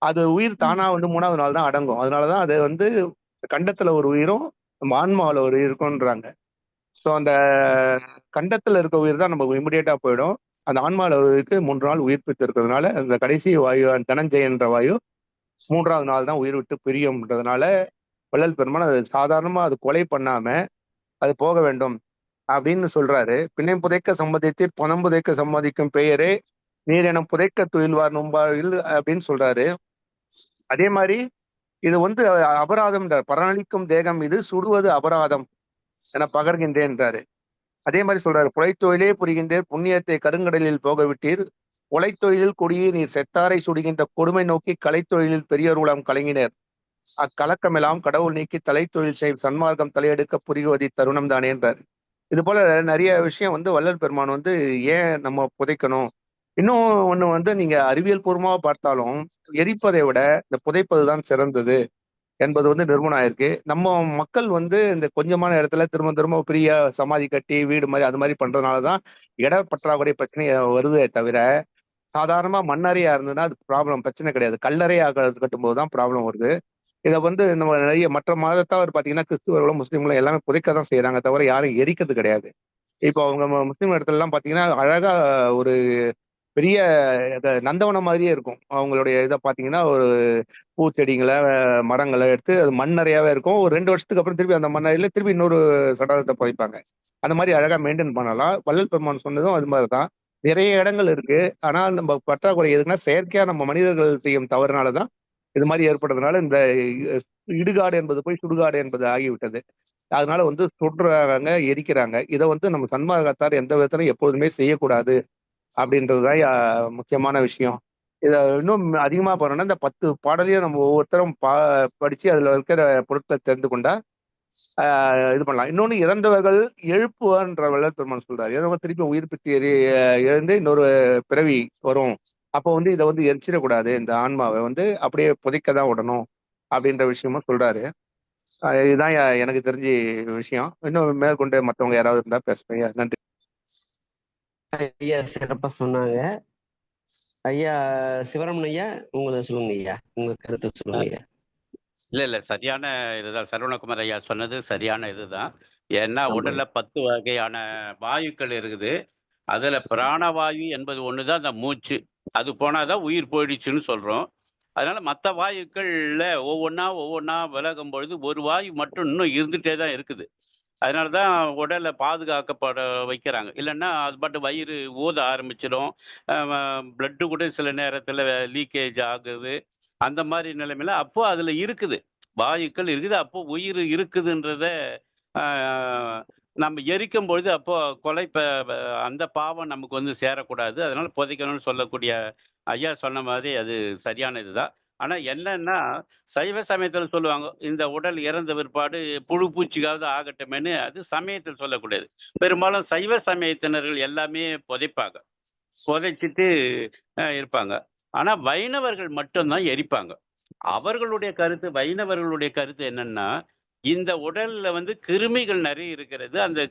அது உயிர் தானா வந்து 3ஆவது நாள் தான் அடங்கும். அதனாலதான் அது வந்து கண்டத்துல ஒரு உயிரும் நம்ம ஆன்மாவில ஒரு இருக்கும்ன்றாங்க. ஸோ அந்த கண்டத்துல இருக்க உயிர் தான் நம்ம இமிடியேட்டா போயிடும். அந்த ஆன்மாவில உயிருக்கு 3 நாள் உயிர் பித்து இருக்கிறதுனால அந்த கடைசி வாயு தனஞ்சயன்ற வாயு 3ஆவது நாள் தான் உயிர் விட்டு பிரியும்ன்றதுனால வள்ளல் பெருமான் அது சாதாரணமா அது கொலை பண்ணாம அது போக வேண்டும் அப்படின்னு சொல்றாரு. பிணை புதைக்க சம்மதித்தீர் பணம் புதைக்க சம்மதிக்கும் பெயரே நீர் என புதைக்க துயில்வார் நும்பாயில் அப்படின்னு சொல்றாரு. அதே மாதிரி இது வந்து அபராதம், பரனளிக்கும் தேகம் இது சுடுவது அபராதம் என பகர்கின்றேன்றாரு. அதே மாதிரி சொல்றாரு, புலைத்தொழிலே புரிகின்றேர் புண்ணியத்தை கருங்கடலில் போக விட்டீர் உழைத்தொழிலில் கொடியே நீர் செத்தாரை சுடுகின்ற கொடுமை நோக்கி கலைத்தொழிலில் பெரியோர் உளம் கலங்கினர் அக்கலக்கமெல்லாம் கடவுள் நீக்கி தலைத்தொழில் செய் சன்மார்க்கம் தலையெடுக்க புரிவதி தருணம் தானே என்றார். இது போல நிறைய விஷயம் வந்து வள்ளல் பெருமான் வந்து ஏன் நம்ம புதைக்கணும். இன்னும் ஒண்ணு வந்து நீங்க அறிவியல் பூர்வமாக பார்த்தாலும் எரிப்பதை விட இந்த புதைப்பதுதான் சிறந்தது என்பது வந்து நிறுவனம் ஆயிருக்கு. நம்ம மக்கள் வந்து இந்த கொஞ்சமான இடத்துல திரும்ப திரும்ப பெரிய சமாதி கட்டி வீடு மாதிரி அது மாதிரி பண்றதுனாலதான் இட பற்றாக்குறை பிரச்சனை வருதே தவிர, சாதாரணமா மண்ணறையா இருந்ததுன்னா அது பிரச்சனை கிடையாது. கல்லறையா கட்டும்போதுதான் ப்ராப்ளம் வருது. இதை வந்து நம்ம நிறைய மற்ற மதத்தவர் பாத்தீங்கன்னா கிறிஸ்துவர்களும் முஸ்லீம்களும் எல்லாமே புதைக்கதான் செய்யறாங்க தவிர யாரும் எரிக்கிறது கிடையாது. இப்போ அவங்க முஸ்லீம் இடத்துல எல்லாம் பாத்தீங்கன்னா அழகா ஒரு பெரிய நந்தவனம் மாதிரியே இருக்கும். அவங்களுடைய இதை பாத்தீங்கன்னா ஒரு பூச்செடிங்களை மரங்களை எடுத்து அது மண் நிறையாவே இருக்கும். ஒரு 2 வருஷத்துக்கு அப்புறம் திருப்பி அந்த மண்ணறையில திருப்பி இன்னொரு சடலத்தை புதைப்பாங்க. அந்த மாதிரி அழகா மெயின்டைன் பண்ணலாம். வள்ளல் பெருமான் சொன்னதும் அது மாதிரிதான். நிறைய இடங்கள் இருக்கு. ஆனால் நம்ம பற்றாக்குறை எதுக்குன்னா செயற்கையா நம்ம மனிதர்கள் செய்யும் தவறுனாலதான் இது மாதிரி ஏற்படுறதுனால இந்த இடுகாடு என்பது போய் சுடுகாடு என்பது ஆகிவிட்டது. அதனால வந்து சுடுறாங்க, எரிக்கிறாங்க. இதை வந்து நம்ம சன்மார்க்கத்தார் எந்த விதத்திலும் எப்போதுமே செய்யக்கூடாது அப்படின்றதுதான் முக்கியமான விஷயம். இதை இன்னும் அதிகமா போறோம்னா இந்த 10 பாடலையும் நம்ம ஒவ்வொருத்தரும் படிச்சு அதுல இருக்கிற பொருட்களை தெரிந்து கொண்டா இது பண்ணலாம். இன்னொன்னு, இறந்தவர்கள் எழுப்புவார்ன்ற வள்ளல் பெருமான் சொல்றாரு. இறந்தவங்க திருப்பி உயிர்ப்பித்து எழுந்து இன்னொரு பிறவி வரும். அப்போ வந்து இதை வந்து எரிச்சிடக்கூடாது, இந்த ஆன்மாவை வந்து அப்படியே புதைக்கதான் விடணும் அப்படின்ற விஷயமும் சொல்றாரு. இதுதான் எனக்கு தெரிஞ்ச விஷயம். இன்னும் மேற்கொண்டு மற்றவங்க யாராவது இருந்தா பேசுறீங்க. நன்றி ஐயா. சிறப்பா சொன்னாங்க ஐயா. சிவராமன் ஐயா, உங்களை சொல்லுங்க ஐயா, உங்க கருத்தை சொல்லுங்க ஐயா. இல்ல சரியான இதுதான் சரவணகுமார் ஐயா சொன்னது சரியான இதுதான். ஏன்னா உடல்ல 10 வகையான வாயுக்கள் இருக்குது. அதுல பிராணவாயு என்பது ஒண்ணுதான் அந்த மூச்சு. அது போனாதான் உயிர் போயிடுச்சுன்னு சொல்றோம். அதனால மற்ற வாயுக்கள்ல ஒவ்வொன்னா விலகும் பொழுது ஒரு வாயு மட்டும் இன்னும் இருந்துட்டே தான் இருக்குது. அதனாலதான் உடலை பாதுகாக்கப்பட வைக்கிறாங்க. இல்லைன்னா அது பாட்டு வயிறு ஊத ஆரம்பிச்சிடும். பிளட்டு கூட சில நேரத்துல லீக்கேஜ் ஆகுது. அந்த மாதிரி நிலைமையில அப்போ அதுல இருக்குது, வாயுக்கள் இருக்குது. அப்போ உயிர் இருக்குதுன்றத நம்ம எரிக்கும் பொழுது அப்போ அந்த பாவம் நமக்கு வந்து சேரக்கூடாது. அதனால புதைக்கணும்னு சொல்லக்கூடிய ஐயா சொன்ன மாதிரி அது சரியான இதுதான். ஆனா என்னன்னா, சைவ சமயத்துல சொல்லுவாங்க, இந்த உடல் இறந்த பிற்பாடு புழு பூச்சிக்காவது ஆகட்டுமேன்னு. அது சமயத்தில் சொல்லக்கூடியது. பெரும்பாலும் சைவ சமயத்தினர்கள் எல்லாமே புதைப்பாங்க. புதைச்சிட்டு இருப்பாங்க. ஆனா வைணவர்கள் மட்டும்தான் எரிப்பாங்க. வைணவர்களுடைய கருத்து என்னன்னா, இந்த உடல்ல வந்து கிருமிகள் நிறைய இருக்கிறது. அந்த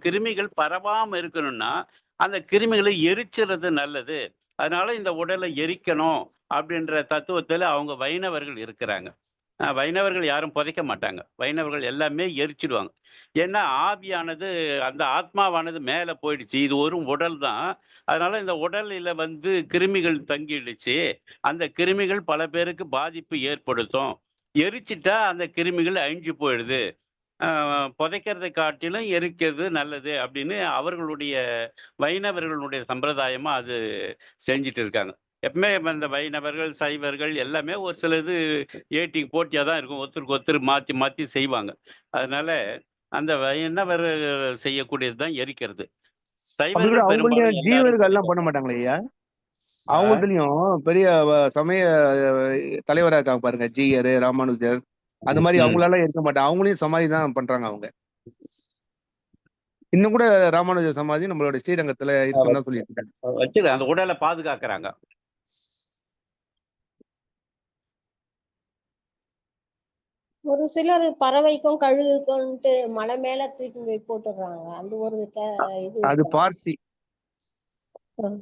கிருமிகள் பரவாம இருக்கணும்னா, அந்த கிருமிகளை எரிச்சுறது நல்லது. அதனால இந்த உடலை எரிக்கணும் அப்படின்ற தத்துவத்துல அவங்க வைணவர்கள் இருக்கிறாங்க. வைணவர்கள் யாரும் புதைக்க மாட்டாங்க. வைணவர்கள் எல்லாமே எரிச்சிடுவாங்க. ஏன்னா ஆவியானது அந்த ஆத்மாவானது மேல போயிடுச்சு. இது ஒரு உடல் தான். அதனால இந்த உடலில வந்து கிருமிகள் தங்கிடுச்சு. அந்த கிருமிகள் பல பேருக்கு பாதிப்பு ஏற்படுத்தும். எரிச்சிட்டா அந்த கிருமிகள் அழிஞ்சு போயிடுது. அ புதைக்கிறதை காட்டிலும் எரிக்கிறது நல்லது அப்படின்னு அவர்களுடைய வைணவர்களுடைய சம்பிரதாயமா அது செஞ்சுட்டு இருக்காங்க. எப்பவுமே இந்த வைணவர்கள், சைவர்கள் எல்லாமே ஒரு சில இது போட்டியா தான் இருக்கும். ஒருத்தருக்கு ஒருத்தர் மாத்தி மாத்தி செய்வாங்க. அதனால அந்த வைணவர்கள் செய்யக்கூடியது தான் எரிக்கிறது. அப்படி கூட சைவர்கள் பெரும்பாலும் அவங்கள்ட்ட எல்லாரும் ஜீவர்கள் எல்லாம் பண்ண புதைப்பாங்க. மாட்டாங்களே ஐயா? ஆ, அவங்கள்ட்டயும் பெரிய சமய தலைவரா இருக்காங்க பாருங்க, ஜீயர், ராமானுஜர். அது மாதிரி ம். அவங்களால இருக்க மாட்டாங்க. அவங்களையும் சமாதி தான் பண்றாங்க அவங்க. இன்னும் கூட ராமானுஜர் சமாதி நம்மளோட ஸ்ரீரங்கத்துல இருக்குன்னு தான் சொல்லிட்டு இருக்காங்க. வச்சுக்க அந்த உடலை பாதுகாக்கிறாங்க. ஒரு சிலர் பறவைக்கும் கழுகுக்கும்ட்டு மலை மேல தூக்கி போய் போட்டுடுறாங்க. அந்த ஒரு இது அது இருக்கா? பார்சி ம்.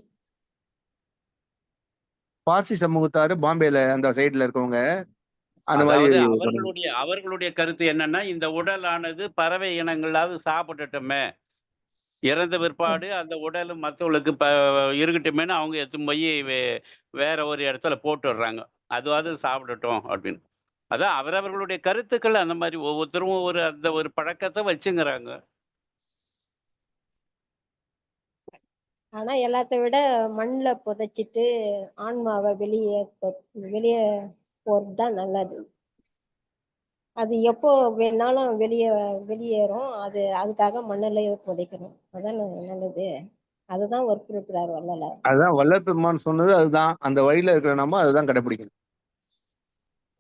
பார்சி சமூகத்தாரு பாம்பேல அந்த சைடுல இருக்கவங்க அந்த மாதிரி அதாவது பண்ணுங்க. அவர்களுடைய கருத்து என்னன்னா, இந்த உடலானது பறவை இனங்களாவது சாப்பிடட்டுமே. இறந்த பிற்பாடு அந்த உடல் மத்தவங்களுக்கு இருக்கட்டுமேன்னு அவங்க எடுத்துன்னு போய் வேற ஒரு இடத்துல போட்டுடுறாங்க. அதுவாவது சாப்பிடட்டும் அப்படின்னு. அதான் அவரவர்களுடைய கருத்துக்கள் அந்த மாதிரி ஒவ்வொருத்தரும் அந்த ஒரு பழக்கத்தை வச்சுங்கிறாங்க. ஆனா எல்லாத்த விட மண்ணுல புதைச்சிட்டு ஆன்மாவை வெளியே போறது தான் நல்லது. அது எப்போ வேணாலும் வெளியேறும். அதுக்காக மண்ணிலேயே புதைக்கணும். அதான் நல்லது. அதுதான் வற்புறுத்துறாரு வள்ளலார். அதுதான் வள்ளல் பெருமான் சொன்னது. அதுதான் அந்த வழியில இருக்கிற நம்ம அதுதான் கடைபிடிக்கணும்.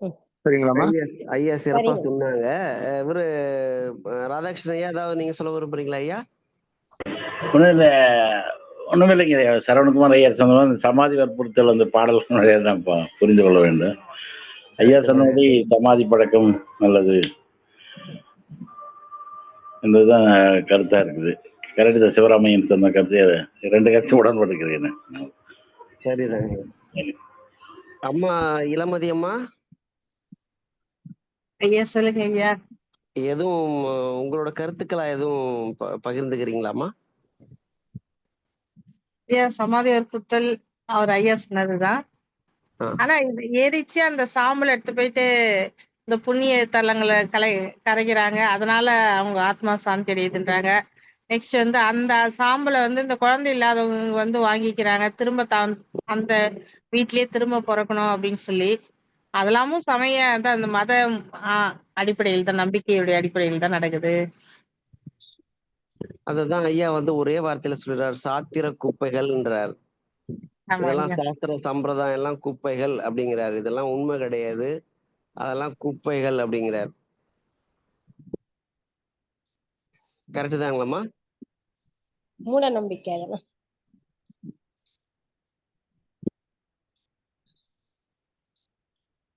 ம். சரிங்களாமா? ஐயா சிறப்பா சரிங்க. சொன்னாங்க. இவரு ராதாகிருஷ்ணன் ஐயா ஏதாவது நீங்க சொல்ல விரும்புறீங்களா ஐயா? ஒன்றும் இல்லை ஒன்றும் இல்லைங்க. சரவணகுமார் ஐயா சொன்ன மாதிரி சமாதி வற்புறுத்தல் அந்த பாடல்கள் நிறைய தான் புரிந்து கொள்ள வேண்டும். ஐயா சொன்னபடி சமாதி பழக்கம் நல்லது என்பதுதான் கருத்தா இருக்குது. கரெக்டு தான். சிவராமையன் சொன்ன கருத்து 2 கருத்து உடன்படுகிறேன். சரிதாங்க. அம்மா இளமதி அம்மா ஐயா சொல்லுங்க ஐயா. எதுவும் உங்களோட கருத்துக்களா எதுவும் பகிர்ந்துக்கிறீங்களாம்மா? ஐயா சமாதி வற்புறுத்தல் அவர் ஐயா சொன்னதுதான். ஆனா இது எரிச்சு அந்த சாம்பல் எடுத்து போயிட்டு இந்த புண்ணிய தலங்களை கரைக்கிறாங்க. அதனால அவங்க ஆத்மா சாந்தி அடையுதுன்றாங்க. நெக்ஸ்ட் வந்து அந்த சாம்பலை வந்து இந்த குழந்தை இல்லாதவங்க வந்து வாங்கிக்கிறாங்க. திரும்ப அந்த வீட்லயே திரும்ப பிறக்கணும் அப்படின்னு சொல்லி. அதெல்லாமும் தான் அந்த மத அடிப்படையில் தான், நம்பிக்கையுடைய அடிப்படையில் தான் நடக்குது. அததான் ஐயா வந்து ஒரே வார்த்தையில சொல்றாரு, சாத்திர குப்பைகள்ன்றார். இதெல்லாம் சாஸ்திர சம்பிரதாயம் எல்லாம் குப்பைகள் அப்படிங்கிறாரு. இதெல்லாம் உண்மை கிடையாது, அதெல்லாம் குப்பைகள் அப்படிங்கிறார். கரெக்டு தாங்களாம்மா? மூட நம்பிக்கை அதெல்லாம்.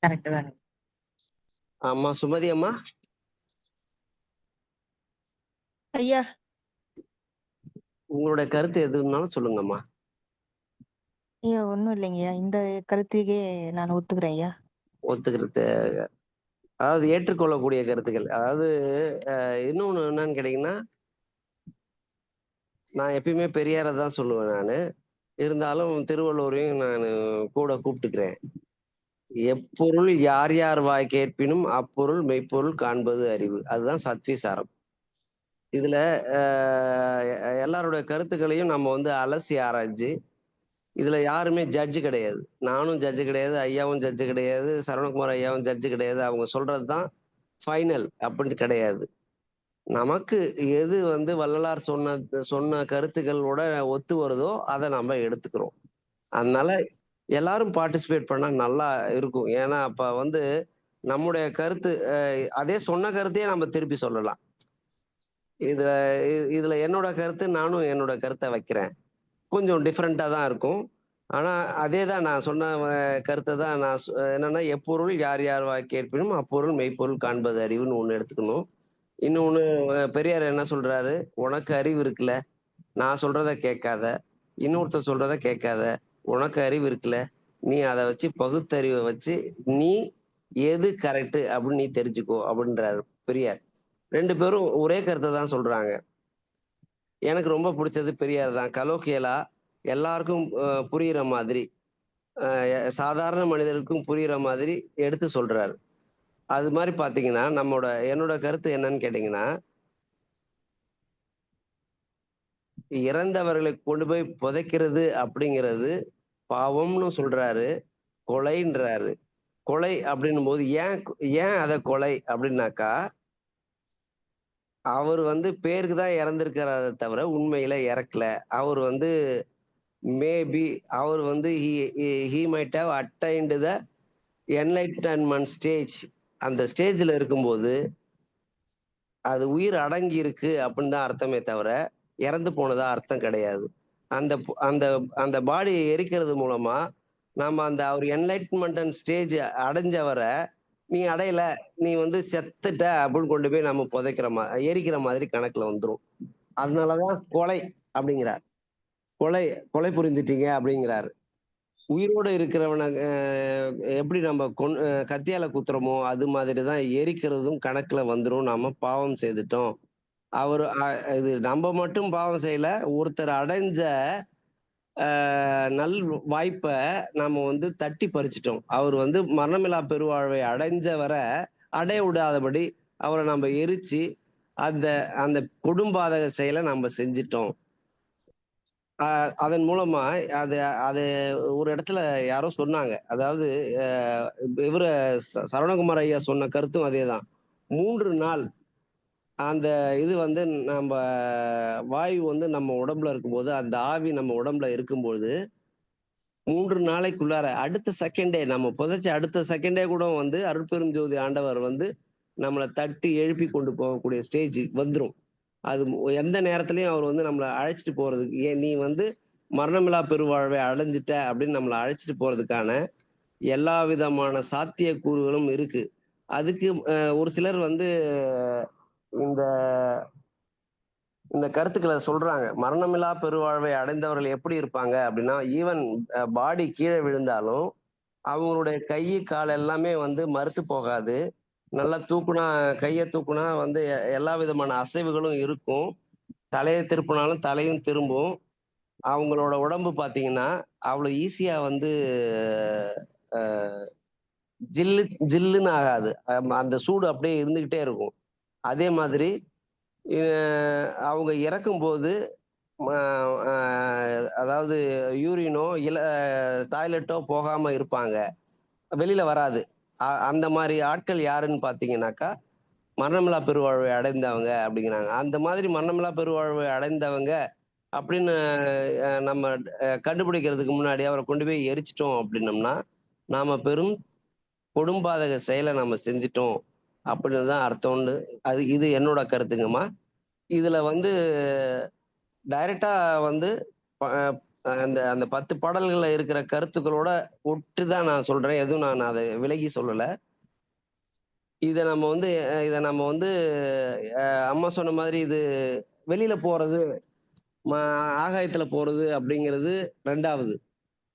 கரெக்ட் தான். ஆமா சுமதி அம்மா ஐயா உங்களோட கருத்து எதுனாலும் சொல்லுங்கம்மா. ஐயா ஒண்ணும் இல்லைங்கய்யா, இந்த கருத்துக்கே நான் ஒத்துக்கிறேன் ஐயா. ஒத்துக்கிறது, அதாவது ஏற்றுக்கொள்ளக்கூடிய கருத்துக்கள். அதாவது இன்னொன்னு என்னன்னு கேட்டீங்கன்னா, நான் எப்பயுமே பெரியாரை தான் சொல்லுவேன். நான் இருந்தாலும் திருவள்ளுவரையும் நான் கூட கூப்பிட்டுக்கிறேன். எப்பொருள் யார் யார் வாய் கேட்பினும் அப்பொருள் மெய்ப்பொருள் காண்பது அறிவு. அதுதான் சத்விசாரம். இதுல எல்லாருடைய கருத்துக்களையும் நம்ம வந்து அலசி ஆராய்ஞ்சு, இதுல யாருமே ஜட்ஜு கிடையாது. நானும் ஜட்ஜு கிடையாது, ஐயாவும் ஜட்ஜு கிடையாது, சரவணகுமார் ஐயாவும் ஜட்ஜு கிடையாது. அவங்க சொல்றதுதான் ஃபைனல் அப்படின்னு கிடையாது. நமக்கு எது வந்து வள்ளலார் சொன்ன கருத்துக்களோட ஒத்து வருதோ அதை நம்ம எடுத்துக்கிறோம். அதனால எல்லாரும் பார்ட்டிசிபேட் பண்ணா நல்லா இருக்கும். ஏன்னா அப்ப வந்து நம்முடைய கருத்து அதே சொன்ன கருத்தையே நம்ம திருப்பி சொல்லலாம். இதுல என்னோட கருத்து, நானும் என்னோட கருத்தை வைக்கிறேன். கொஞ்சம் டிஃப்ரெண்டா தான் இருக்கும். ஆனா அதே தான் நான் சொன்ன கருத்தை தான் நான் என்னன்னா, எப்பொருள் யார் யார் வாய் கேட்பினும் அப்பொருள் மெய்ப்பொருள் காண்பது அறிவுன்னு ஒண்ணு எடுத்துக்கணும். இன்னொன்னு பெரியார் என்ன சொல்றாரு, உனக்கு அறிவு இருக்குல்ல, நான் சொல்றத கேட்காத, இன்னொருத்தர் சொல்றத கேட்காத, உனக்கு அறிவு இருக்குல்ல, நீ அதை வச்சு பகுத்தறிவை வச்சு நீ எது கரெக்ட் அப்படின்னு நீ தெரிஞ்சுக்கோ அப்படின்றாரு பெரியார். 2 பேரும் ஒரே கருத்தை தான் சொல்றாங்க. எனக்கு ரொம்ப பிடிச்சது பெரியார் தான். கலோக்கியலா எல்லாருக்கும் புரியுற மாதிரி, சாதாரண மனிதருக்கும் புரியுற மாதிரி எடுத்து சொல்றாரு. அது மாதிரி பாத்தீங்கன்னா என்னோட கருத்து என்னன்னு கேட்டீங்கன்னா, இறந்தவர்களை கொண்டு போய் புதைக்கிறது அப்படிங்கிறது பாவம்னு சொல்றாரு, கொலைன்றாரு. கொலை அப்படின்னும் போது ஏன் அத கொலை அப்படின்னாக்கா, அவர் பேருக்கு தான் இறந்திருக்கிறாரு தவிர உண்மையில இறக்கல. அவர் மேபி அவர் he might have attained the enlightenment stage. அந்த ஸ்டேஜ்ல இருக்கும்போது அது உயிர் அடங்கி இருக்கு அப்படின்னு தான் அர்த்தமே தவிர இறந்து போனதா அர்த்தம் கிடையாது. அந்த அந்த அந்த பாடியை எரிக்கிறது மூலமா நாம அவர் என்லைட்மெண்ட் ஸ்டேஜ் அடைஞ்சவரை நீ அடையல, நீ செத்துட்ட அப்படின்னு கொண்டு போய் நம்ம எரிக்கிற மாதிரி கணக்குல வந்துரும். அதனாலதான் கொலை அப்படிங்கிறார். கொலை புரிஞ்சிட்டீங்க அப்படிங்கிறாரு. உயிரோடு இருக்கிறவனை எப்படி நம்ம கத்தியால குத்துறோமோ அது மாதிரிதான் எரிக்கிறதும் கணக்குல வந்துரும். நாம பாவம் செய்துட்டோம். இது நம்ம மட்டும் பாவம் செய்யல, ஒருத்தர் அடைஞ்ச நல் வாய்ப்பை நாம தட்டி பறிச்சிட்டோம். அவர் மரணமில்லா பெருவாழ்வை அடைஞ்சவரை அடைய விடாதபடி அவரை நம்ம எரிச்சு அந்த அந்த கொடும்பாதக செயலை நம்ம செஞ்சிட்டோம். அதன் மூலமா அது ஒரு இடத்துல யாரோ சொன்னாங்க. அதாவது இவர சரவணகுமார் ஐயா சொன்ன கருத்தும் அதேதான். 3 நாள் அந்த இது நம்ம வாயு நம்ம உடம்புல இருக்கும்போது, அந்த ஆவி நம்ம உடம்புல இருக்கும்போது 3 நாளைக்குள்ளார அடுத்த செகண்டே நம்ம புதைச்ச அடுத்த செகண்டே கூட அருட்பெரும் ஜோதி ஆண்டவர் நம்மளை தட்டி எழுப்பி கொண்டு போகக்கூடிய ஸ்டேஜ் வந்துரும். அது எந்த நேரத்திலையும் அவர் நம்மளை அழைச்சிட்டு போறதுக்கு, ஏன் நீ மரணமில்லா பெருவாழ்வை அடைஞ்சிட்ட அப்படின்னு நம்மளை அழைச்சிட்டு போறதுக்கான எல்லா விதமான சாத்திய கூறுகளும் இருக்கு. அதுக்கு ஒரு சிலர் இந்த இந்த கருத்துக்களை சொல்றாங்க. மரணமில்லா பெருவாழ்வை அடைந்தவர்கள் எப்படி இருப்பாங்க அப்படின்னா, ஈவன் பாடி கீழே விழுந்தாலும் அவங்களுடைய கை கால் எல்லாமே மறுத்து போகாது. நல்லா கையை தூக்குனா எல்லா விதமான அசைவுகளும் இருக்கும். தலையை திருப்பினாலும் தலையும் திரும்பும். அவங்களோட உடம்பு பாத்தீங்கன்னா அவ்வளவு ஈஸியா ஜில்லுன்னு ஆகாது. அந்த சூடு அப்படியே இருந்துகிட்டே இருக்கும். அதே மாதிரி அவங்க இறக்கும்போது அதாவது யூரினோ டாய்லெட்டோ போகாம இருப்பாங்க, வெளியில வராது. அந்த மாதிரி ஆட்கள் யாருன்னு பாத்தீங்கன்னாக்கா மரணமில்லா பெருவாழ்வை அடைந்தவங்க அப்படிங்கிறாங்க. அந்த மாதிரி மரணமில்லா பெருவாழ்வை அடைந்தவங்க அப்படின்னு நம்ம கண்டுபிடிக்கிறதுக்கு முன்னாடி அவரை கொண்டு போய் எரிச்சிட்டோம் அப்படின்னம்னா நாம பெரும் கொடும்பாதக செயலை நம்ம செஞ்சிட்டோம் அப்படின்னு தான் அர்த்தம்னு இது என்னோட கருத்துங்கம்மா. இதுல டைரக்டா அந்த அந்த 10 பாடல்கள்ல இருக்கிற கருத்துக்களோட ஒட்டுதான் நான் சொல்றேன். எதுவும் நான் அதை விலகி சொல்லல. இதை நம்ம அம்மா சொன்ன மாதிரி இது வெளியில போறது, ஆகாயத்துல போறது அப்படிங்கிறது 2வது.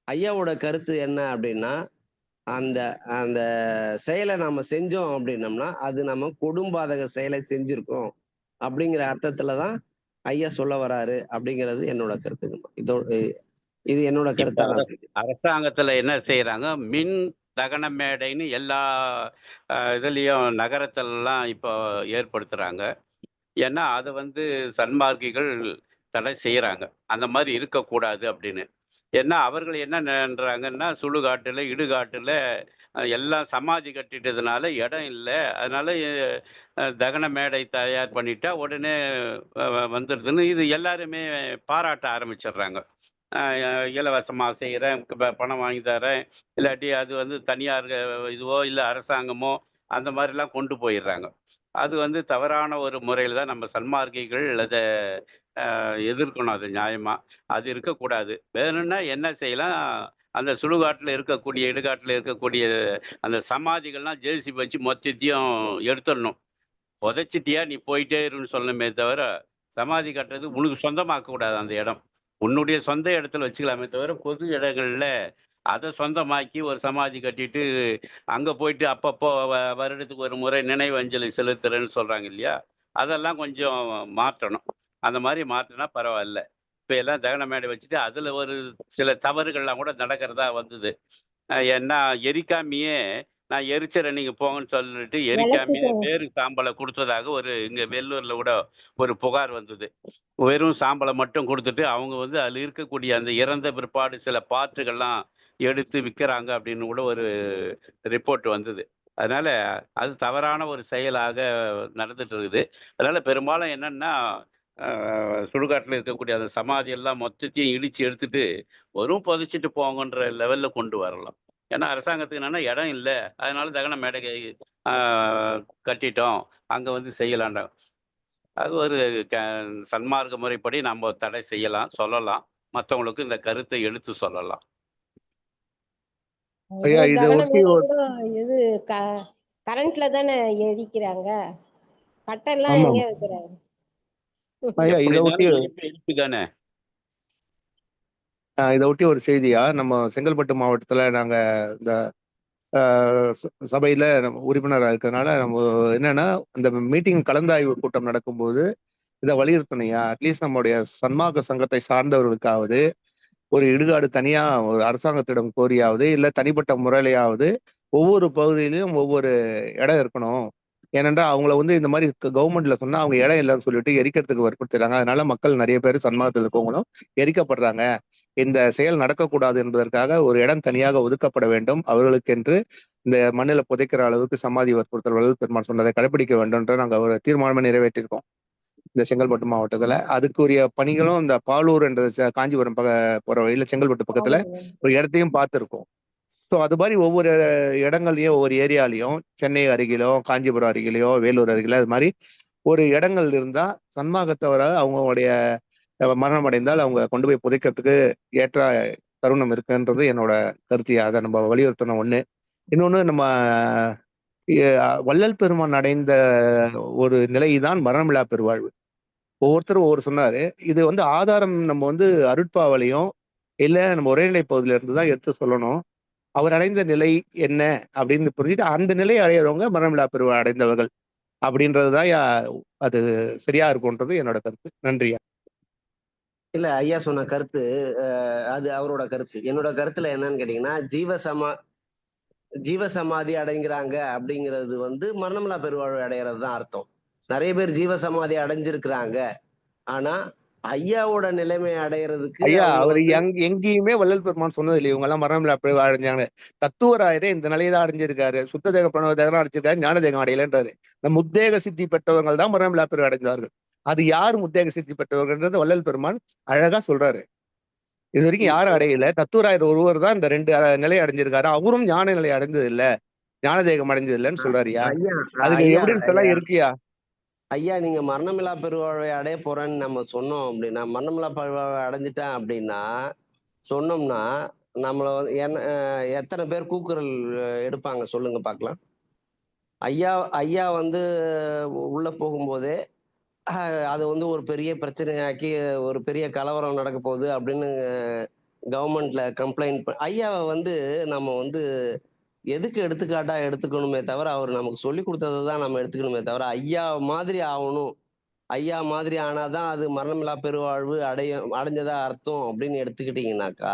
ஐயாவோட கருத்து என்ன அப்படின்னா, அந்த அந்த செயலை நாம செஞ்சோம் அப்படின்னம்னா அது நம்ம கொடும்பாதக செயலை செஞ்சிருக்கோம் அப்படிங்கிற அர்த்தத்துலதான் ஐயா சொல்ல வராரு அப்படிங்கிறது என்னோட கருத்துங்கம்மா. இது என்னோட கருத்தா. அரசாங்கத்துல என்ன செய்யறாங்க, மின் தகன மேடைன்னு எல்லா இதுலயும் நகரத்திலலாம் இப்போ ஏற்படுத்துறாங்க. ஏன்னா அதை சன்மார்க்கிகள் தடை செய்யறாங்க, அந்த மாதிரி இருக்கக்கூடாது அப்படின்னு. ஏன்னா அவர்கள் என்ன நினைறாங்கன்னா, சுடுகாட்டுல இடுகாட்டுல எல்லாம் சமாதி கட்டிட்டதுனால இடம் இல்லை, அதனால தகன மேடை தயார் பண்ணிட்டா உடனே வந்துடுதுன்னு இது எல்லாருமே பாராட்ட ஆரம்பிச்சிடுறாங்க. இலவசமா செய்கிறேன், பணம் வாங்கி தரேன், இல்லாட்டி அது தனியார் இதுவோ இல்லை அரசாங்கமோ அந்த மாதிரிலாம் கொண்டு போயிடுறாங்க. அது தவறான ஒரு முறையில் தான் நம்ம சன்மார்க்கிகள் அதை எதிர்க்கணும். அது நியாயமா அது இருக்கக்கூடாது. வேணும்னா என்ன செய்யலாம், அந்த சுடுகாட்டில் இருக்கக்கூடிய இடுகாட்டில் இருக்கக்கூடிய அந்த சமாதிகள்லாம் ஜேசிபி வச்சு மொத்தத்தையும் எடுத்துடணும். புதைச்சிட்டியா நீ போயிட்டே இருன்னு சொல்லணுமே தவிர, சமாதி கட்டுறது உனக்கு சொந்தமாக்க கூடாது அந்த இடம். உன்னுடைய சொந்த இடத்துல வச்சுக்கலாமே தவிர பொது இடங்கள்ல அதை சொந்தமாக்கி ஒரு சமாதி கட்டிட்டு அங்க போயிட்டு அப்பப்போ வருடத்துக்கு ஒரு முறை நினைவு அஞ்சலி செலுத்துறேன்னு சொல்றாங்க இல்லையா, அதெல்லாம் கொஞ்சம் மாற்றணும். அந்த மாதிரி மாற்றினா பரவாயில்ல. இப்ப எல்லாம் தகன மேடை வச்சுட்டு அதுல ஒரு சில தவறுகள்லாம் கூட நடக்கிறதா வந்தது. ஏன்னா எரிக்காமியே நான் எரிச்சறேன் நீங்க போங்கன்னு சொல்லிட்டு எரிக்காமியே விளக்குக்கு வேறு சாம்பலை கொடுத்ததாக ஒரு இங்க வெள்ளூர்ல கூட ஒரு புகார் வந்தது. வெறும் சாம்பலை மட்டும் கொடுத்துட்டு அவங்க வந்து அதுல இருக்கக்கூடிய அந்த இறந்த பிற்பாடு சில பாட்டுகள்லாம் எடுத்து விற்கிறாங்க அப்படின்னு கூட ஒரு ரிப்போர்ட் வந்தது. அதனால அது தவறான ஒரு செயலாக நடந்துட்டு இருக்குது. அதனால பெரும்பாலும் என்னன்னா சுடுகாட்டில் இருக்கக்கூடிய அந்த சமாதி எல்லாம் மொத்தத்தையும் இடிச்சு எடுத்துட்டு வெறும் புதைச்சிட்டு போங்கன்ற லெவல்ல கொண்டு வரலாம். ஏன்னா அரசாங்கத்துக்கு என்னன்னா இடம் இல்லை, அதனால தகன மேடை கட்டிட்டோம், அங்க வந்து செய்யலாம்டா. அது ஒரு சன்மார்க்க முறைப்படி நம்ம தடை செய்யலாம், சொல்லலாம். மற்றவங்களுக்கு இந்த கருத்தை எடுத்து சொல்லலாம். ஐயா இதை தகன ஒட்டி மேடை கூட இது கரண்ட்ல தானே எரிக்கிறாங்க, கட்டெல்லாம் ஆமா எங்க வைக்கிறாங்க? ஐயா எப்படி இதை ஒட்டி இருந்தாலும் எரிப்பு தானே. இதை ஒட்டி ஒரு செய்தியா, நம்ம செங்கல்பட்டு மாவட்டத்துல நாங்க இந்த சபையில நம்ம உறுப்பினராக இருக்கிறதுனால நம்ம என்னன்னா இந்த மீட்டிங் கலந்தாய்வு கூட்டம் நடக்கும்போது இதை வலியுறுத்தணையா, அட்லீஸ்ட் நம்முடைய சன்மார்க்க சங்கத்தை சார்ந்தவர்களுக்காவது ஒரு இடுகாடு தனியா ஒரு அரசாங்கத்திடம் கோரியாவது இல்ல தனிப்பட்ட முறையிலையாவது ஒவ்வொரு பகுதியிலும் ஒவ்வொரு இடம் இருக்கணும். ஏனென்றால் அவங்கள வந்து இந்த மாதிரி கவர்மெண்ட்ல சொன்னா அவங்க இடம் இல்லைன்னு சொல்லிட்டு எரிக்கிறதுக்கு வற்புறுத்துறாங்க. அதனால மக்கள் நிறைய பேர் சன்மார்க்கத்தில் இருக்கவங்களும் எரிக்கப்படுறாங்க. இந்த செயல் நடக்கக்கூடாது என்பதற்காக ஒரு இடம் தனியாக ஒதுக்கப்பட வேண்டும் அவர்களுக்கென்று. இந்த மண்ணில புதைக்கிற அளவுக்கு சமாதி வற்புறுத்தல் வள்ளல் பெருமான் சொன்னதை கடைபிடிக்க வேண்டும் என்று நாங்கள் ஒரு தீர்மானமே நிறைவேற்றிருக்கோம் இந்த செங்கல்பட்டு மாவட்டத்துல. அதுக்குரிய பணிகளும் இந்த பாலூர் என்ற காஞ்சிபுரம் போற வழியில செங்கல்பட்டு பக்கத்துல ஒரு இடத்தையும் பார்த்துருக்கோம். ஸோ அது மாதிரி ஒவ்வொரு இடங்கள்லயும் ஒவ்வொரு ஏரியாலையும் சென்னை அருகிலோ காஞ்சிபுரம் அருகிலையோ வேலூர் அருகிலோ அது மாதிரி ஒரு இடங்கள் இருந்தா சன்மார்க்கத்தவர அவங்களுடைய மரணம் அடைந்தால் அவங்க கொண்டு போய் புதைக்கிறதுக்கு ஏற்ற தருணம் இருக்குன்றது என்னோட கருத்தியா. அதை நம்ம வலியுறுத்தணும். ஒண்ணு. இன்னொன்னு, நம்ம வள்ளல் பெருமான் அடைந்த ஒரு நிலைதான் மரணமில்லா பெருவாழ்வு. ஒவ்வொருத்தரும் ஒவ்வொரு சொன்னாரு. இது வந்து ஆதாரம் நம்ம வந்து அருட்பாவலையும் இல்ல நம்ம உரைநிலை பகுதியில இருந்துதான் எடுத்து சொல்லணும். அவர் அடைந்த நிலை என்ன அப்படின்னு புரிஞ்சுட்டு அந்த நிலையை அடையிறவங்க மரணமில்லா பெருவாழ்வு அடைந்தவர்கள் அப்படின்றதுதான் அது சரியா இருக்கும்ன்றது என்னோட கருத்து. நன்றியா. இல்ல, ஐயா சொன்ன கருத்து அது அவரோட கருத்து. என்னோட கருத்துல என்னன்னு கேட்டீங்கன்னா, ஜீவசமாதி அடைங்கிறாங்க அப்படிங்கிறது வந்து மரணமில்லா பெருவாழ்வு அடைகிறது தான் அர்த்தம். நிறைய பேர் ஜீவசமாதி அடைஞ்சிருக்கிறாங்க. ஆனா ஐயாவோட நிலைமை அடைகிறதுக்கு ஐயா அவர் அவங்க எங்கேயுமே வள்ளல் பெருமான் சொன்னது இல்லை இவங்க எல்லாம் மரணமில்லா பெருவாழ்வு அடைஞ்சாங்க. தத்துவராயரே இந்த நிலையை தான் அடைஞ்சிருக்காரு. சுத்த தேக பிரணவ தேகம் அடைஞ்சிருக்காரு, ஞான தேகம் அடையலன்றாரு. இந்த முத்தேக சித்தி பெற்றவர்கள் தான் மரணமில்லா பெருவாழ்வு அடைந்தார்கள். அது யார் முத்தேக சித்தி பெற்றவர்கள்ன்றது வள்ளல் பெருமான் அழகா சொல்றாரு. இது வரைக்கும் யாரும் அடையல. தத்துவராயர் ஒருவர் தான் இந்த 2 நிலையை அடைஞ்சிருக்காரு. அவரும் ஞான நிலை அடைந்தது இல்ல, ஞான தேகம் அடைஞ்சது இல்லைன்னு சொல்றாருயா. அதுக்கு எவிடன்ஸ் எல்லாம் இருக்குயா. ஐயா நீங்க மரணமில்லா பெருவாழ்வை அடைய போறேன்னு நம்ம சொன்னோம் அப்படின்னா, மரணமில்லா பெருவாழ்வை அடைஞ்சிட்டேன் அப்படின்னா சொன்னோம்னா நம்மள வந்து எத்தனை பேர் கூக்குரல் எடுப்பாங்க சொல்லுங்க பார்க்கலாம். ஐயா வந்து உள்ள போகும்போதே அது வந்து ஒரு பெரிய பிரச்சனையாக்கி ஒரு பெரிய கலவரம் நடக்க போகுது அப்படின்னு கவர்மெண்ட்ல கம்ப்ளைண்ட் ஐயாவை வந்து நம்ம வந்து எதுக்கு எடுத்துக்காட்டா எடுத்துக்கணுமே தவிர, அவர் நமக்கு சொல்லி கொடுத்ததை தான் நம்ம எடுத்துக்கணுமே தவிர, ஐயா மாதிரி ஆகணும், ஐயா மாதிரி ஆனாதான் அது மரணமில்லா பெருவாழ்வு அடைஞ்சதா அர்த்தம் அப்படின்னு எடுத்துக்கிட்டீங்கன்னாக்கா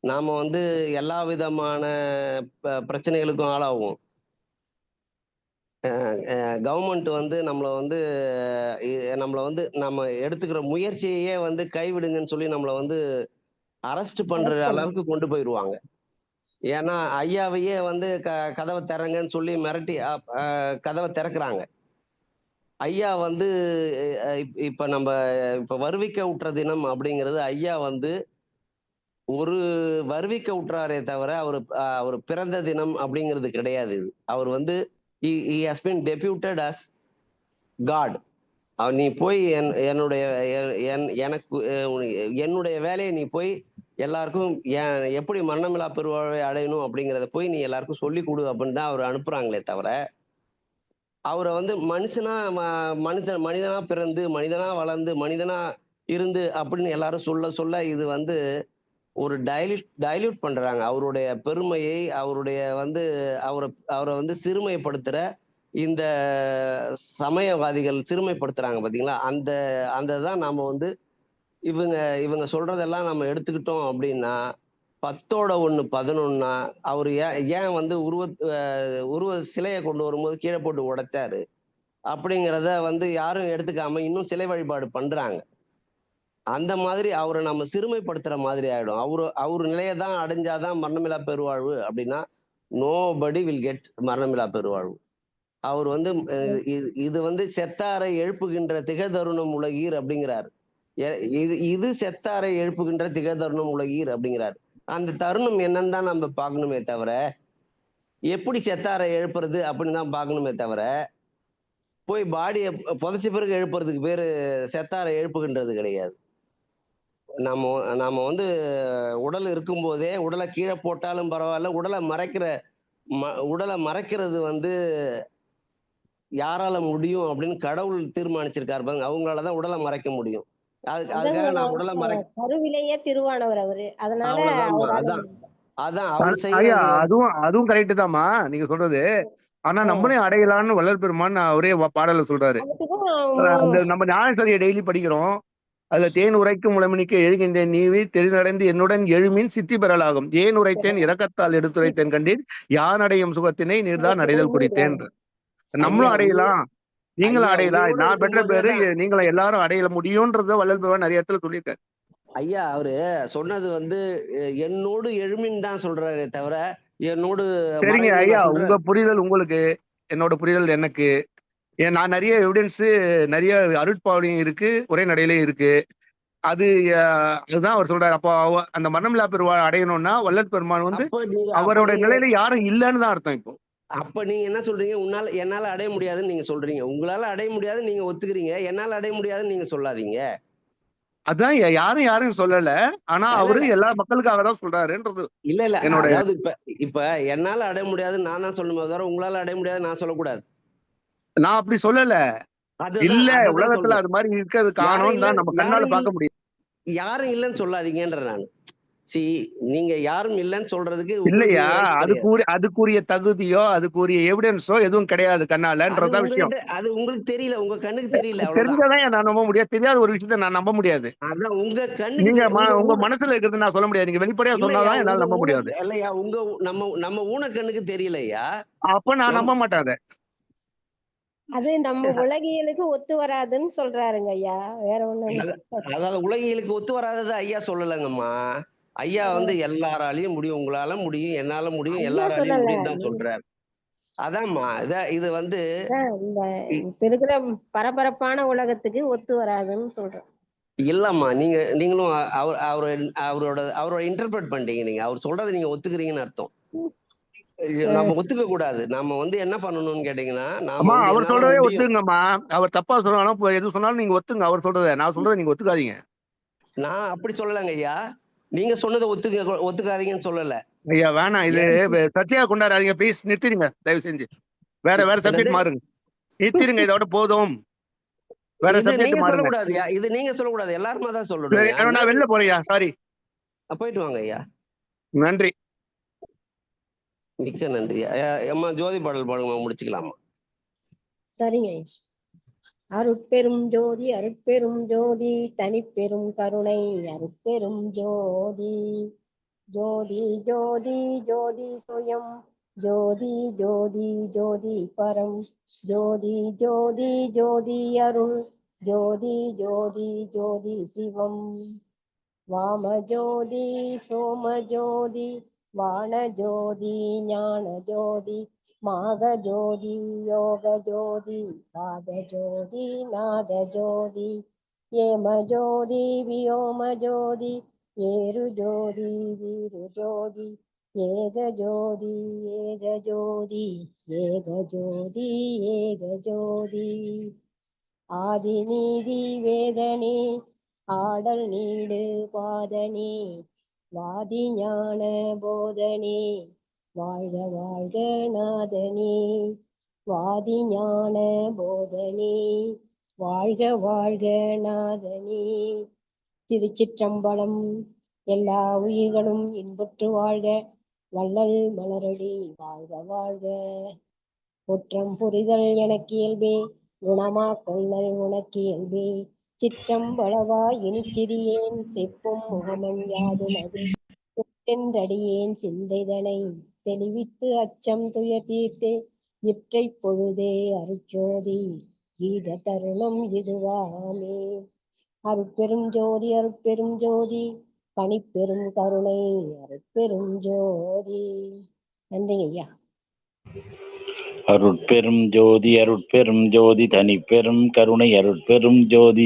நாம வந்து எல்லா விதமான பிரச்சனைகளுக்கும் ஆளாகும். கவர்மெண்ட் வந்து நம்மளை வந்து நம்ம எடுத்துக்கிற முயற்சியையே வந்து கைவிடுங்கன்னு சொல்லி நம்மளை வந்து அரெஸ்ட் பண்ற அளவுக்கு கொண்டு போயிடுவாங்க. ஏன்னா ஐயாவையே வந்து கதவை திறங்கன்னு சொல்லி மிரட்டி கதவை திறக்கிறாங்க. ஐயா வந்து இப்ப நம்ம வருவிக்க உற்ற தினம் அப்படிங்கிறது ஐயா வந்து ஒரு வருவிக்க உற்றாரே தவிர அவர் பிறந்த தினம் அப்படிங்கிறது கிடையாது. அவர் வந்து he has been deputed as God. நீ போய் எனக்கு என்னுடைய வேலையை நீ போய் எல்லாருக்கும் எப்படி மரணமில்லா பெருவாழ்வை அடையணும் அப்படிங்கிறத போய் நீ எல்லாருக்கும் சொல்லி கொடு அப்படின்னு தான் அவர் அனுப்புறாங்களே தவிர, அவரை வந்து மனுஷனா பிறந்து மனிதனா வளர்ந்து மனிதனா இருந்து அப்படின்னு எல்லாரும் சொல்ல சொல்ல இது வந்து ஒரு டைல்யூட் பண்றாங்க. அவருடைய பெருமையை, அவருடைய வந்து அவரை அவரை வந்து சிறுமைப்படுத்துற இந்த சமயவாதிகள் சிறுமைப்படுத்துறாங்க பாத்தீங்களா? அந்த அந்த தான் நாம வந்து இவங்க இவங்க சொல்றதெல்லாம் நம்ம எடுத்துக்கிட்டோம் அப்படின்னா 10ஓட 1 11 அவர் ஏன் வந்து உருவ சிலையை கொண்டு வரும்போது கீழே போட்டு உடைச்சாரு அப்படிங்கிறத வந்து யாரும் எடுத்துக்காம இன்னும் சிலை வழிபாடு பண்றாங்க. அந்த மாதிரி அவரை நம்ம சிறுமைப்படுத்துற மாதிரி ஆயிடும். அவரு நிலையை தான் அடைஞ்சாதான் மரணமில்லா பெருவாழ்வு அப்படின்னா நோபடி வில் கெட் மரணமில்லா பெருவாழ்வு. அவர் வந்து இது வந்து செத்தாரை எழுப்புகின்ற திகழ்தருணம் உலகீர் அப்படிங்கிறார். இது செத்தாரை எழுப்புகின்ற திகழ்தருணம் உலகீர் அப்படிங்கிறார். அந்த தருணம் என்னன்னு தான் நம்ம பார்க்கணுமே தவிர எப்படி செத்தாரை எழுப்புறது அப்படின்னு தான் பார்க்கணுமே தவிர போய் பாடியை புதைச்ச பிறகு எழுப்புறதுக்கு பேரு செத்தாரை எழுப்புகின்றது கிடையாது. நாம நாம வந்து உடல் இருக்கும்போதே உடலை கீழே போட்டாலும் பரவாயில்ல, உடலை மறைக்கிறது வந்து யாரால முடியும் அப்படின்னு கடவுள் தீர்மானிச்சிருக்காரு பாருங்க. அவங்களாலதான் உடலை மறைக்க முடியும். அதுக்காக நான் உடலை கருவிலேயே திருவானவர் அவரு. அதனால அதான் அவர் ஐயா, செய்யறது. அதுவும் கரெக்ட் தான்மா நீங்க சொல்றது. ஆனா நம்மளே அடையலான்னு வள்ளல் பெருமான் அவரே பாடல சொல்றாரு. நம்ம ஞானசரியை டெய்லி படிக்கிறோம். அதுல தேன் உரைக்கும் உளமணிக்கு எழுகின்றேன் நீவி தெரிந்தடைந்து என்னுடன் எழுமின் சித்தி பெறலாகும். ஏன் உரைத்தேன் இரக்கத்தால் எடுத்துரைத்தேன் கண்டீர் யான் அடையும் சுகத்தினை நீர்தான் அடைதல் குறித்தேன். நம்மளும் அடையலாம், நீங்களும் அடையலாம். நான் பெற்ற பேரு நீங்களும் எல்லாரும் அடையல முடியும்ன்றத வள்ளல் பெருமான் நிறைய இடத்துல சொல்லியிருக்காரு. ஐயா அவரு சொன்னது வந்து என்னோடு எழுமின் தான் சொல்றாரே தவிர என்னோடு. சரிங்க ஐயா, உங்க புரிதல் உங்களுக்கு, என்னோட புரிதல் எனக்கு. நான் நிறைய எவிடன்ஸ், நிறைய அருட்பாவனையும் இருக்கு, உரைநடையிலையும் இருக்கு. அதுதான் அவர் சொல்றாரு. அப்போ அந்த மரணமில்லா பெருவாழ் அடையணும்னா வள்ளல் பெருமான் வந்து அவரோட நிலையில யாரும் இல்லைன்னு தான் அர்த்தம். இப்போ அப்ப நீங்க என்ன சொல்றீங்க? என்னால அடைய முடியாதுன்னு நீங்க சொல்றீங்க. உங்களால அடைய முடியாதுன்னு நீங்க ஒத்துக்கிறீங்க, என்னால அடைய முடியாதுன்னு நீங்க சொல்லாதீங்க. அதான் யாரும் சொல்லல. ஆனா அவரு எல்லா மக்களுக்காக தான் சொல்றாருன்றது. இல்ல அதாவது இப்ப என்னால அடைய முடியாதுன்னு நான் தான் சொல்லணுமே தவிர உங்களால அடைய முடியாது நான் சொல்லக்கூடாது. நான் அப்படி சொல்லல. இல்ல, உலகத்துல அது மாதிரி இருக்கிறது காரணம் தான் நம்ம கண்ணால பார்க்க முடியும். யாரும் இல்லைன்னு சொல்லாதீங்கன்ற நான். நீங்க யாரும் இல்லைன்னு சொல்றதுக்கு இல்லையா, அதுக்குரிய தகுதியோ அதுக்குரிய எவிடன்ஸோ எதுவும் கிடையாது கண்ணாலன்றதான் விஷயம். அது உங்களுக்கு தெரியல, உங்க கண்ணுக்கு தெரியல. தெரிஞ்சதான் நான் நம்ப முடியாது, தெரியாத ஒரு விஷயத்த நான் நம்ப முடியாது. அதான் உங்க கண்ணுக்கு, நீங்க உங்க மனசுல இருக்கிறது நான் சொல்ல முடியாது. நீங்க வெளிப்படையா சொன்னாதான் என்னால நம்ப முடியாது. இல்லையா, நம்ம ஊன கண்ணுக்கு தெரியலையா, அப்ப நான் நம்ப மாட்டாத. அது நம்ம உலகியலுக்கு ஒத்து வராதுன்னு சொல்றாருங்க ஐயா, வேற ஒண்ணும் இல்ல. அதாவது உலகியலுக்கு ஒத்து வராதது ஐயா சொல்லலங்கம்மா. ஐயா வந்து எல்லாராலையும் முடியும், உங்களால முடியும், என்னால முடியும், எல்லாராலையும் முடியும் தான் சொல்றாரு. அதான்மா இது வந்து இப்ப இருக்கிற பரபரப்பான உலகத்துக்கு ஒத்து வராதுன்னு சொல்றேன். இல்லம்மா, நீங்களும் அவரோட இன்டர்பிரட் பண்ணிட்டீங்க. நீங்க அவர் சொல்றதை நீங்க ஒத்துக்கிறீங்கன்னு அர்த்தம். நம்ம ஒத்துக்க கூடாது. நம்ம வந்து என்ன பண்ணணும்னு கேட்டீங்கன்னா, அவர் சொல்றதே ஒத்துங்கம்மா. அவர் தப்பா சொன்னாலும் எது சொன்னாலும் நீங்க ஒத்துங்க அவர் சொல்றத. நான் சொல்றதை நீங்க ஒத்துக்காதீங்க. நான் அப்படி சொல்லலங்க ஐயா. நீங்க சொன்னதை ஒத்துக்காதீங்கன்னு சொல்லல ஐயா. வேணாம், இது சர்ச்சையா கொண்டாடாதீங்க ப்ளீஸ். நிறுத்திடுங்க தயவு செஞ்சு. வேற சப்ஜெக்ட் மாறுங்க. நிறுத்திடுங்க, இதோட போதும். வேற சப்ஜெக்ட் மாறுங்க. இது நீங்க சொல்லக்கூடாது, எல்லாருமே தான் சொல்லணும். நான் வெளில போறியா? சாரி, போயிட்டு வாங்க ஐயா. நன்றி, மிக்க நன்றி. அம்மா ஜோதி பாடல் பாடுங்க, முடிச்சுக்கலாமா? சரிங்க. அருட்பெரும் ஜோதி அருட்பெரும் ஜோதி தனிப்பெரும் கருணை அருட்பெரும் ஜோதி. ஜோதி ஜோதி ஜோதி சுயம் ஜோதி ஜோதி ஜோதி பரம் ஜோதி ஜோதி ஜோதி அருள் ஜோதி ஜோதி ஜோதி சிவம். வாம ஜோதி சோம ஜோதி வான ஜோதி ஞான ஜோதி மாக ஜோதி யோக ஜோதி பாத ஜோதி நாத ஜோதி ஏம ஜோதி வியோம ஜோதி ஏரு ஜோதி வீரு ஜோதி ஏக ஜோதி ஏக ஜோதி ஏக ஜோதி ஏக ஜோதி. ஆதி நீதி வேதனே ஆடல் நீடு பாதனே வாதி ஞான போதனே வாழ்க வாழ்க நாதனே. வாதி ஞான போதனே வாழ்க வாழ்க நாதனே. திருச்சிற்றம்பலம். எல்லா உயிர்களும் இன்புற்று வாழ்க, வள்ளல் மலரடி வாழ்க வாழ்க. குற்றம் புரிதல் எனக்கு இயல்பே, குணமா கொள்ளல் உனக்கு இயல்பே. சிற்றம்பலவா இனிச்சிறியேன், செப்பும் முகமன் யாதுமது. என்றடியேன் சிந்தைதனை தெளிவித்து அச்சம் துயர் தீர்த்தே. இற்றை பொழுதே அருட்சோதி கீத தருணம் இதுவாமே. அருட்பெரும் ஜோதி அருட்பெரும் ஜோதி தனிப்பெரும் கருணை அருட்பெரும் ஜோதி. நன்றிங்க ஐயா. அருட்பெரும் ஜோதி அருட்பெரும் ஜோதி தனிப்பெரும் கருணை அருட்பெரும் ஜோதி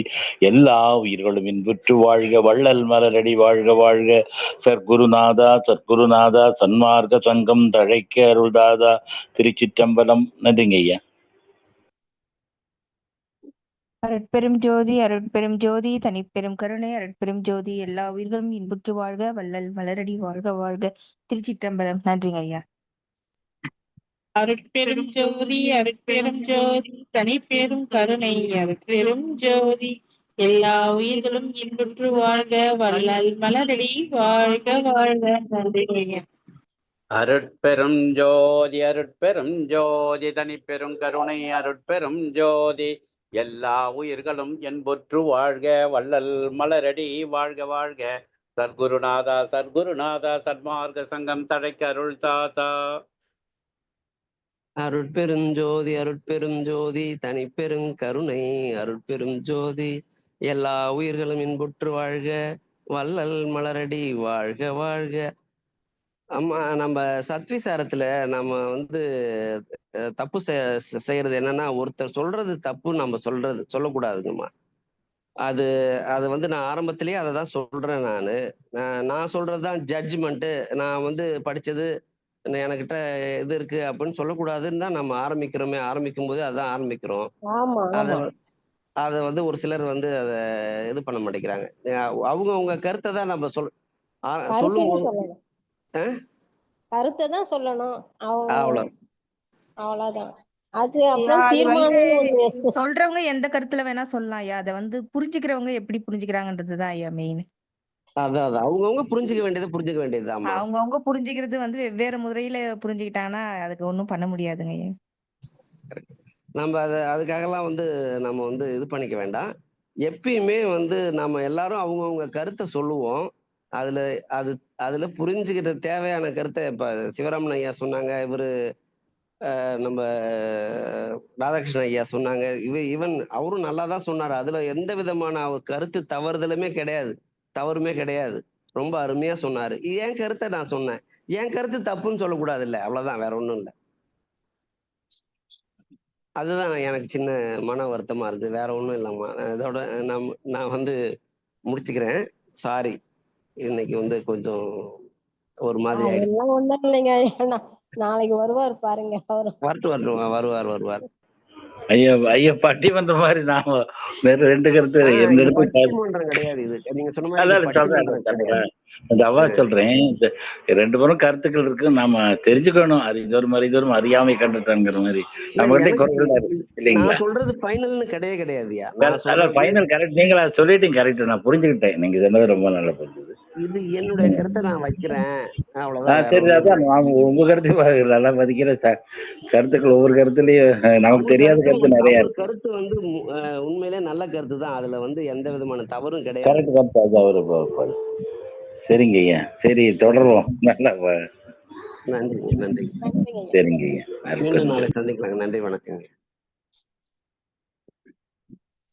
எல்லா உயிர்களும் இன்புற்று வாழ்க, வள்ளல் மலரடி வாழ்க வாழ்க. சர்க்குருநாதா சர்க்குருநாதா சன்மார்க்க சங்கம் தழைக்க அருள்தாதா. திருச்சிற்றம்பலம். நன்றிங்க ஐயா. அருட்பெரும் ஜோதி அருட்பெரும் ஜோதி தனிப்பெரும் கருணை அருட்பெரும் ஜோதி எல்லா உயிர்களும் இன்புற்று வாழ்க, வள்ளல் மலரடி வாழ்க வாழ்க. திருச்சிற்றம்பலம். நன்றிங்க ஐயா. அருட்பெரும் ஜோதி அருட்பெரும் ஜோதி தனிப்பெரும் கருணை அருட்பெரும் ஜோதி எல்லா உயிர்களும் இன்புற்று வாழ்க, வள்ளல் மலரடி வாழ்க வாழ்க. நன்றிங்க. அருட்பெரும் ஜோதி அருட்பெரும் ஜோதி தனிப்பெரும் கருணை அருட்பெரும் ஜோதி எல்லா உயிர்களும் என்பொற்று வாழ்க, வள்ளல் மலரடி வாழ்க வாழ்க. சர்க்குருநாதா சர்க்குருநாதா சன்மார்க்க சங்கம் தழைக்க அருள் தாத்தா. அருட்பெருஞ்சோதி அருட்பெருஞ்சோதி தனிப்பெரும் கருணை அருட்பெரும் ஜோதி எல்லா உயிர்களும் இன்புற்று வாழ்க, வள்ளல் மலரடி வாழ்க வாழ்க. ஆமா, நம்ம சத்விசாரத்துல நம்ம வந்து தப்பு செய்யறது என்னன்னா, ஒருத்தர் சொல்றது தப்பு நம்ம சொல்லக்கூடாதுங்கம்மா. அது அது வந்து நான் ஆரம்பத்திலேயே அதை தான் சொல்றேன். நான் சொல்றதுதான் ஜட்ஜ்மெண்ட்டு. நான் வந்து படிச்சது எனக்கிட்ட இது இருக்கு அப்படின்னு சொல்லக்கூடாதுன்னு தான் நம்ம ஆரம்பிக்கும் போது அதான் ஆரம்பிக்கிறோம். அதை வந்து ஒரு சிலர் வந்து அதை இது பண்ண மாட்டேங்கிறாங்க. அவங்க கருத்தை தான் நம்ம சொல்லும் போது கருத்தை தான் சொல்லணும். அவ்வளவுதான். அது ஐயா, அப்புறம் அது தீர்மானம் சொல்றவங்க எந்த கருத்துல வேணா சொல்லலாம் ஐயா. அதை வந்து புரிஞ்சுக்கிறவங்க எப்படி புரிஞ்சுக்கிறாங்கன்றதுதான் ஐயா மெயின். அதான் அவங்கவுங்க புரிஞ்சுக்க வேண்டியதுதான். அவங்கவுங்க புரிஞ்சுக்கிறது வந்து வெவ்வேறு முறையில புரிஞ்சுக்கிட்டாங்கன்னா அதுக்கு ஒண்ணும் பண்ண முடியாதுங்க ஐயா. நம்ம அதுக்காகலாம் வந்து நம்ம வந்து இது பண்ணிக்க வேண்டாம். எப்பயுமே வந்து நம்ம எல்லாரும் அவங்கவுங்க கருத்தை சொல்லுவோம். அதுல புரிஞ்சுக்கிட்ட தேவையான கருத்தை இப்ப சிவராமன் ஐயா சொன்னாங்க, இவரு நம்ம ராதாகிருஷ்ணன் ஐயா சொன்னாங்க, இவன் அவரும் நல்லா தான் சொன்னாரு. அதுல எந்த விதமான கருத்து தவறுமே கிடையாது. ரொம்ப அருமையா சொன்னாரு. என் கருத்தை நான் சொன்னேன். என் கருத்து தப்புன்னு சொல்லக்கூடாது இல்ல, அவ்வளவுதான், வேற ஒண்ணும் இல்லை. அதுதான் எனக்கு சின்ன மன வருத்தமா இருக்கு, வேற ஒண்ணும் இல்லைம்மா. இதோட நான் வந்து முடிச்சுக்கிறேன். சாரி, இன்னைக்கு வந்து கொஞ்சம் ஒரு மாதிரி அதெல்லாம் ஒண்ணும் இல்லைங்க. நாளைக்கு வருவார் பாருங்க. வருவார். ஐயா பட்டிமன்ற மாதிரி நாம ரெண்டு கருத்து கிடையாது இது. நீங்க சொன்ன மாதிரி சொல்றேன். ரெண்டு பேரும் கருத்துக்கள் இருக்கு, நாம தெரிஞ்சுக்கணும். அது இது ஒரு மாதிரி அறியாமை கண்டுட்டாங்கிற மாதிரி நம்ம இல்லைங்களா? சொல்றது ஃபைனல்னு கிடையாதுயா. Final correct. நீங்க சொல்லிட்டீங்க கரெக்ட், நான் புரிஞ்சுக்கிட்டேன். நீங்க சொன்னது ரொம்ப நல்லா புரிஞ்சுது. இது என்னுடைய கருத்தை நான் வைக்கிறேன், அவ்வளவுதான். சரி, அதான் உங்க கருத்து நல்லா மதிக்கிற கருத்துக்கள். ஒவ்வொரு கருத்துலயும் நமக்கு தெரியாத கருத்து நிறைய இருக்கு. கருத்து வந்து உண்மையிலே நல்ல கருத்து தான். அதுல வந்து எந்த விதமான தவறும் கிடையாது. கரெக்ட் கருத்து அவரு. சரிங்க ஐயா, சரி தொடருவோம். நல்லா நன்றி. சரிங்க ஐயா, நாளை சந்திக்கலாங்க. நன்றி, வணக்கங்க.